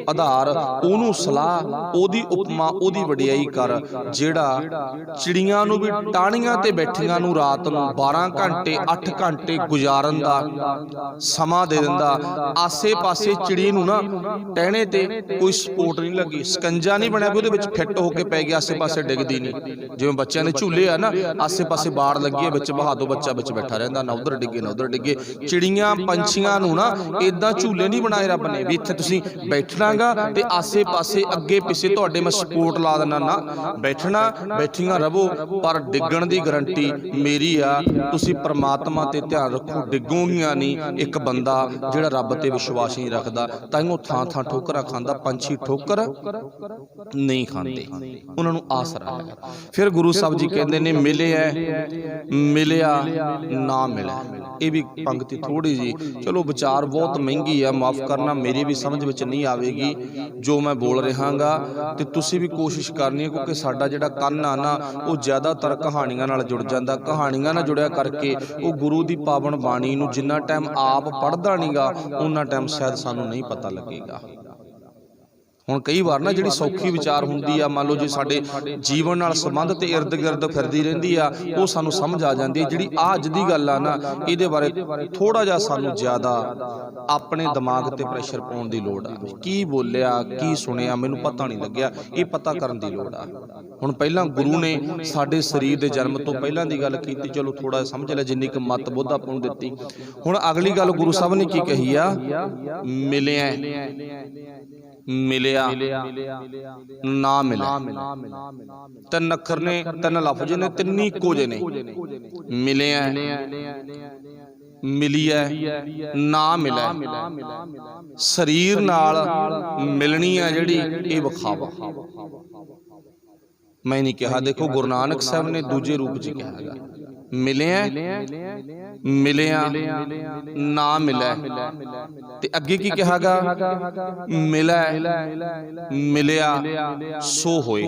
आधार ओनू सलाह, ओदी उपमा, ओदी वडियाई कर। जेड़ा चिड़ियां नूं भी टाणियां ते बैठियां नूं रात नूं 12 घंटे 8 घंटे गुजारन दा समा दे दिंदा, आसे पासे चिड़ी नूं ना टहने ते कोई सपोर्ट नहीं लगी, ਸਕੰਜਾ नहीं बनया भी ਉਹਦੇ ਵਿੱਚ ਫਿੱਟ ਹੋ ਕੇ ਪੈ ਗਿਆ, ਆਸੇ ਪਾਸੇ ਡਿੱਗਦੀ ਨਹੀਂ। ਜਿਵੇਂ ਬੱਚਿਆਂ ਦੇ ਝੂਲੇ ਆ ਨਾ, ਆਸੇ ਪਾਸੇ ਬਾੜ ਲੱਗੀ ਹੈ, ਵਿੱਚ ਬਹਾ ਦੋ, ਬੱਚਾ ਵਿੱਚ ਬੈਠਾ ਰਹਿੰਦਾ, ਨਾ ਉਧਰ ਡਿੱਗੇ ਨਾ ਉਧਰ ਡਿੱਗੇ। ਚਿੜੀਆਂ ਪੰਛੀਆਂ ਨੂੰ ਨਾ ਇਦਾਂ ਝੂਲੇ ਨਹੀਂ ਬਣਾਏ ਰੱਬ ਨੇ ਵੀ ਇੱਥੇ ਤੁਸੀਂ ਬੈਠਣਾਗਾ ਤੇ ਆਸੇ ਪਾਸੇ ਅੱਗੇ ਪਿੱਛੇ ਤੁਹਾਡੇ ਮੈਂ ਸਪੋਰਟ ਲਾ ਦੇਣਾ। ਨਾ, ਬੈਠਣਾ ਬੈਠੀਆਂ ਰਵੋ, ਪਰ ਡਿੱਗਣ ਦੀ ਗਰੰਟੀ ਮੇਰੀ ਆ। ਤੁਸੀਂ परमात्मा ते ध्यान रखो, डिगोगियां नहीं। एक बंदा जिहड़ा रब ते विश्वास नहीं रखदा, ताइयों थां थां ठोकरां खांदा। पंछी ठोकर नहीं खांदे, उन्हां नूं आसरा है। फिर गुरु साहब जी कहंदे ने मिलिया मिलिया ना मिलिया। ये भी पंक्ति थोड़ी जी, चलो विचार बहुत महंगी है, माफ़ करना, मेरी भी समझ विच नहीं आवेगी जो मैं बोल रहा गा, ते तुसीं भी कोशिश करनी है, क्योंकि साडा जिहड़ा कंन आ ना वो ज़्यादातर कहानियां नाल जुड़ जांदा। कहानियां नाल जुड़िया करके वो गुरु की पावन बाणी नूं जिन्ना टाइम आप पढ़दा नहीं गा, उन्ना टाइम शायद सानू नहीं पता लगेगा। ਹੁਣ कई बार ना जिहड़ी सौखी विचार हुंदी आ, मान लो जे साडे जीवन नाल संबंध ते इर्द गिर्द फिरदी रहिंदी आ, वो सानू समझ आ जांदी है। जिहड़ी अज दी गल आ ना, इहदे बारे थोड़ा जिहा सानू ज़्यादा अपने दिमाग ते प्रैशर पाउण दी लोड़ आ। की बोलिया की सुनिया मैनू पता नहीं लग्गिया, ये पता करन दी लोड़ आ। हुण पहिलां गुरु ने साडे शरीर दे जन्म तो पहिलां दी गल कीती, चलो थोड़ा समझ लिया जिन्नी क मत बुद्ध आपां नूं दित्ती। हुण अगली गल गुरु साहब ने की कही आ, मिलिया मिलिया ना मिलिया। तीन अखर ने, तीन लफ्ज ने, तीन इक्को जे ने। मिलिया मिलिया ना मिला, शरीर नाल मिलनी है जिहड़ी, ये विखावा। मैं नहीं कहा। देखो गुरु नानक साहब ने दूजे रूप च कहा है, मिलिया मिलिया ना मिलै, ते अगे की कहागा, मिलै मिलिया सो होए,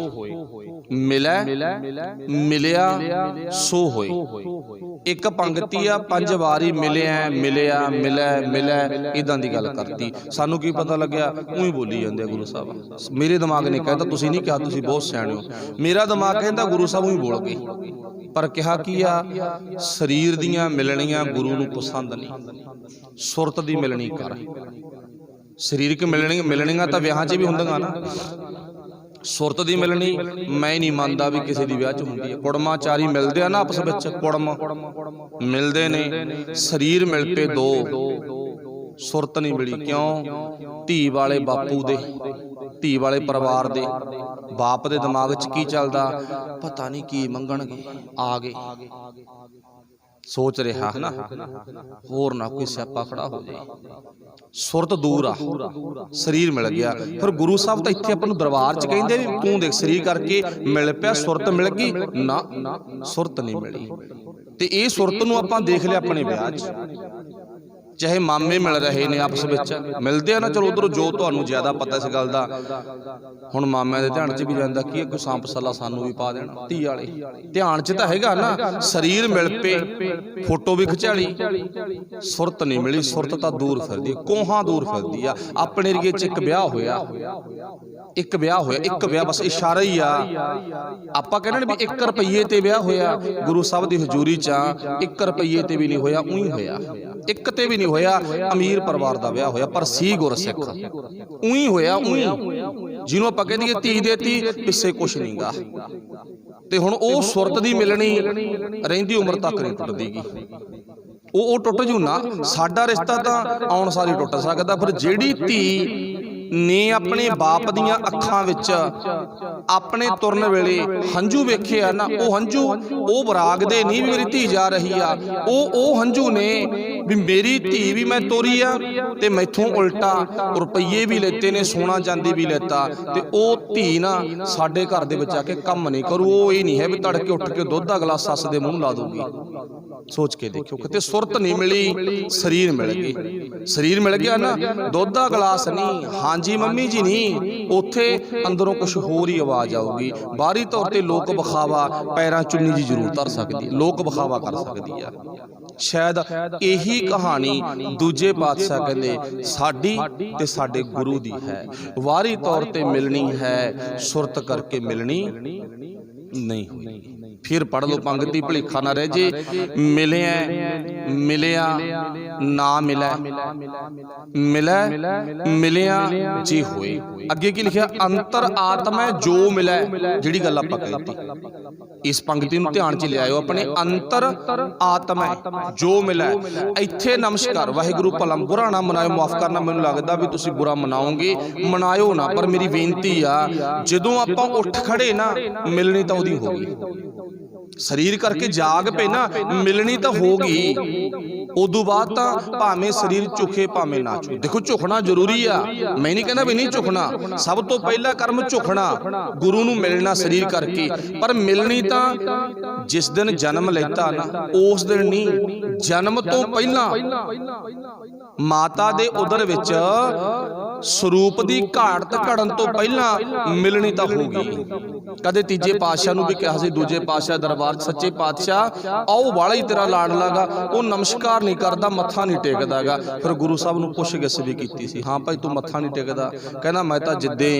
मिलै मिलिया सो होए। एक पंक्ति आ पंज वारी मिलिया मिलिया मिलै मिलै इदां दी गल करती। सानू की पता लग्या, उही बोली जांदे गुरु साहब। मेरे दिमाग ने कहता तुसीं नहीं कहा, तुसीं बहुत सियाणे हो। मेरा दिमाग कहता गुरु साहब उही बोल गए, पर कहा की आ शरीर दियां मिलनियां गुरु नूं पसंद नहीं, सुरत दी मिलनी कर। शरीरक मिलनियां तां विआहां च भी हुंदियां ना, सुरत दी मिलनी मैं नहीं मानता भी किसी दी विआह च हुंदी है। कुड़माचारी मिलदे आ ना आपस विच, कुड़म मिलदे ने, शरीर मिल पे दो, सुरत नहीं मिली। क्यों? धी वाले बापू दे, धी वाले परिवार दे, बाप दे दिमाग च की चलदा, पता नहीं की मंगणगे, आ गए सोच रहा है ना, होर ना कोई स्यापा खड़ा हो जाए। सुरत दूर आ, शरीर मिल गया। फिर गुरु साहब तो इत्थे अपन दरबार च कहिंदे भी तू देख शरीर करके मिल पिया, सुरत मिल गई ना, सुरत नहीं मिली। ते ये सुरत नूं आपां देख लिया अपने विआह च, चाहे मामे मिल रहे ने आपस विच मिलते हैं ना, चलो उधरों जो तुहानूं ज्यादा पता इस गल दा, हुण मामिਆਂ ਦੇ ध्यान च भी जांदा कि कोई सांप सला सानू भी पा देना, धी वाले ध्यान च तां हैगा ना। शरीर मिल पे, फोटो भी खिचाली, सुरत नहीं मिली। सुरत तां दूर फिरदी, कोहां दूर फिरदी आ। अपने एरिए च एक विआह होया, एक विआह होया, एक विआह बस इशारा ही आ। आपां कहने भी 1 रुपये ते विआह होया, गुरु साहब दी हजूरी च 1 रुपये ते भी नहीं होया, उही होया। एक ते भी नहीं होया, अमीर परिवार दा विआह होया, पर सी गुरसिख, उही होया उही। जिन्हों आपां कह दईए धी देती, पिछे कुछ नहीं गा। ते हुण ओह सुरत दी मिलनी रहिंदी उम्र तक नहीं टुटदी गी, ਉਹ ਟੁੱਟ ਜੂ ਨਾ। ਸਾਡਾ ਰਿਸ਼ਤਾ ਤਾਂ ਆਉਣ ਸਾਰੀ ਟੁੱਟ ਸਕਦਾ। ਫਿਰ ਜਿਹੜੀ ਧੀ ਨੇ ਆਪਣੇ ਬਾਪ ਦੀਆਂ ਅੱਖਾਂ ਵਿੱਚ ਆਪਣੇ ਤੁਰਨ ਵੇਲੇ ਹੰਝੂ ਵੇਖੇ ਆ ਨਾ, ਉਹ ਹੰਝੂ ਉਹ ਵਿਰਾਗ ਦੇ ਨਹੀਂ ਵੀ ਮੇਰੀ ਧੀ ਜਾ ਰਹੀ ਆ, ਉਹ ਹੰਝੂ ਨੇ ਵੀ ਮੇਰੀ ਧੀ ਵੀ ਮੈਂ ਤੋਰੀ ਆ ਤੇ ਮੈਥੋਂ ਉਲਟਾ ਰੁਪਈਏ ਵੀ ਲੈਤੇ ਨੇ, ਸੋਨਾ ਚਾਂਦੀ ਵੀ ਲੈਤਾ, ਤੇ ਉਹ ਧੀ ਨਾ ਸਾਡੇ ਘਰ ਦੇ ਵਿੱਚ ਆ ਕੇ ਕੰਮ ਨਹੀਂ ਕਰੂ। ਉਹ ਇਹ ਨਹੀਂ ਹੈ ਵੀ ਤੜਕੇ ਉੱਠ ਕੇ ਦੁੱਧ ਦਾ ਗਲਾਸ ਸੱਸ ਦੇ ਮੂੰਹ ਲਾ ਦੂਗੀ। सोच के देखो, कितने सुरत नहीं मिली, शरीर मिल गई। शरीर मिल गया ना, दुध का गिलास नहीं, हाँ जी मम्मी जी नहीं, उत्थे अंदरों कुछ होर ही आवाज आऊगी। बाहरी तौर पर लोक विखावा, पैरां चुन्नी जी जरूर धर सकती, लोक विखावा कर सकती है। शायद यही कहानी दूजे पातशाह कहते साडी ते साडे गुरु दी है। वारी तौर पर मिलनी है, सुरत करके मिलनी नहीं हुई। फिर पढ़ लो पंक्ति, भुलेखा ना रह जे। मिलिया मिलिया ना मिलै, मिलै मिलिया जे होए। अगे की लिखिया, अंतर आत्मा जो मिलै। जिहड़ी गल आपां कही इस पंक्ति नूं ध्यान च लिआओ अपने, अंतर आत्मा जो मिलै। इत्थे नमस्कार वाहिगुरू भला बुरा ना मनाओ, माफ करना, मैनूं लगदा भी तुसीं बुरा मनाओगे, मनाओ ना, पर मेरी बेनती आ जदों आपां उठ खड़े ना, मिलनी तां उहदी होगी। शरीर करके जाग पे ना, मिलनी तो होगी। उदों बाद भावें शरीर झुके भावें ना झुके। देखो झुकना जरूरी आ, मैं नहीं कहना भी नहीं झुकना। सब तो पहला कर्म झुकना, गुरु नूं मिलना शरीर करके। पर मिलनी तो जिस दिन जन्म लेता ना, उस दिन नहीं, जन्म तो पहला माता दे उदर विच स्वरूप दी घाट घड़न तो पहला मिलनी तो होगी। कदे तीजे पातशाह नूं भी कहा सी, दूजे पातशाह दरबार सच्चे पातशाह आओ वाला ही तेरा लाडलागा, वो नमस्कार नहीं करता, मत्था नहीं टेकदा गा। फिर गुरु साहब नूं पुछ गिस भी कीती सी, हाँ भाई तू मत्था नहीं टेकदा? कहना मैं तां जिद्दे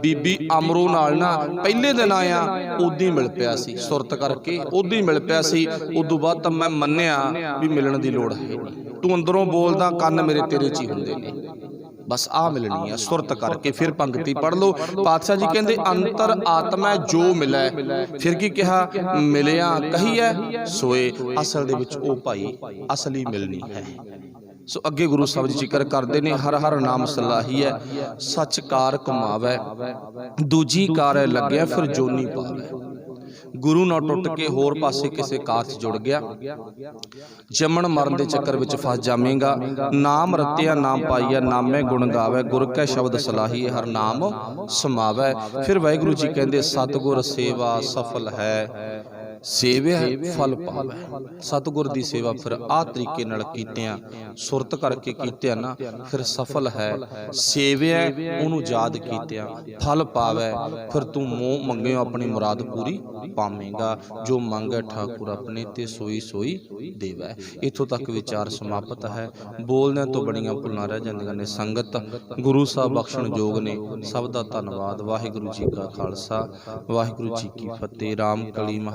बीबी अमरो नाल ना पहले दिन आया उदी मिल पिया सी, सुरत करके उदी मिल पिया सी। उदों बाद तां मैं मन्निया भी मिलण दी लोड़ है नहीं। तू अंदरों बोलदा, कन्न मेरे तेरे च ही हुंदे ने। बस आ मिलनी है सुरत करके। फिर पंक्ति पढ़ लो, पातशाह जी कहते अंतर आत्मा जो मिलै। फिर की कहा, मिलिया कहीए सोए। असल दे विच ओ भाई असली मिलनी है। सो अगे गुरु साहब जी जिक्र करते हैं, हर हर नाम सलाही है, सच कार कमावै, दूजी कार लग्या फिर जोनी पावै। ਗੁਰੂ ਨਾਲ ਟੁੱਟ ਕੇ ਹੋਰ ਪਾਸੇ ਕਿਸੇ ਕਾਰ 'ਚ ਜੁੜ ਗਿਆ, ਜੰਮਣ ਮਰਨ ਦੇ ਚੱਕਰ ਵਿੱਚ ਫਸ ਜਾਵੇਂਗਾ। ਨਾਮ ਰਤਿਆ ਨਾਮ ਪਾਈਆ, ਨਾਮੇ ਗੁਣ ਗਾਵੇ, ਗੁਰ ਕੈ ਸ਼ਬਦ ਸਲਾਹੀਏ, ਹਰ ਨਾਮ ਸਮਾਵੈ। ਫਿਰ ਵਾਹਿਗੁਰੂ ਜੀ ਕਹਿੰਦੇ ਸਤਿਗੁਰ ਸੇਵਾ ਸਫਲ ਹੈ, ਸੇਵਿਆ ਫਲ ਪਾਵੈ। ਸਤਿਗੁਰ ਦੀ ਸੇਵਾ ਫਿਰ ਆਹ ਤਰੀਕੇ ਨਾਲ ਕੀਤਿਆਂ, ਸੁਰਤ ਕਰਕੇ ਕੀਤਿਆਂ ਨਾ, ਫਿਰ ਸਫਲ ਹੈ। ਸੇਵਿਆ ਉਹਨੂੰ ਯਾਦ ਕੀਤਿਆਂ ਫਲ ਪਾਵੈ, ਫਿਰ ਤੂੰ ਮੋਹ ਮੰਗਿਓ ਆਪਣੀ ਮੁਰਾਦ ਪੂਰੀ ਪਾਵੇਂਗਾ। ਜੋ ਮੰਗੈ ਠਾਕੁਰ ਆਪਣੇ ਤੇ ਸੋਈ ਸੋਈ ਦੇਵੈ। ਇੱਥੋਂ ਤੱਕ ਵਿਚਾਰ ਸਮਾਪਤ ਹੈ। ਬੋਲਦਿਆਂ ਤੋਂ ਬੜੀਆਂ ਭੁੱਲਾਂ ਰਹਿ ਜਾਂਦੀਆਂ ਨੇ। ਸੰਗਤ ਗੁਰੂ ਸਾਹਿਬ ਬਖਸ਼ਣ ਯੋਗ ਨੇ। ਸਭ ਦਾ ਧੰਨਵਾਦ। ਵਾਹਿਗੁਰੂ ਜੀ ਕਾ ਖਾਲਸਾ, ਵਾਹਿਗੁਰੂ ਜੀ ਕੀ ਫਤਿਹ। ਰਾਮ ਕਲੀ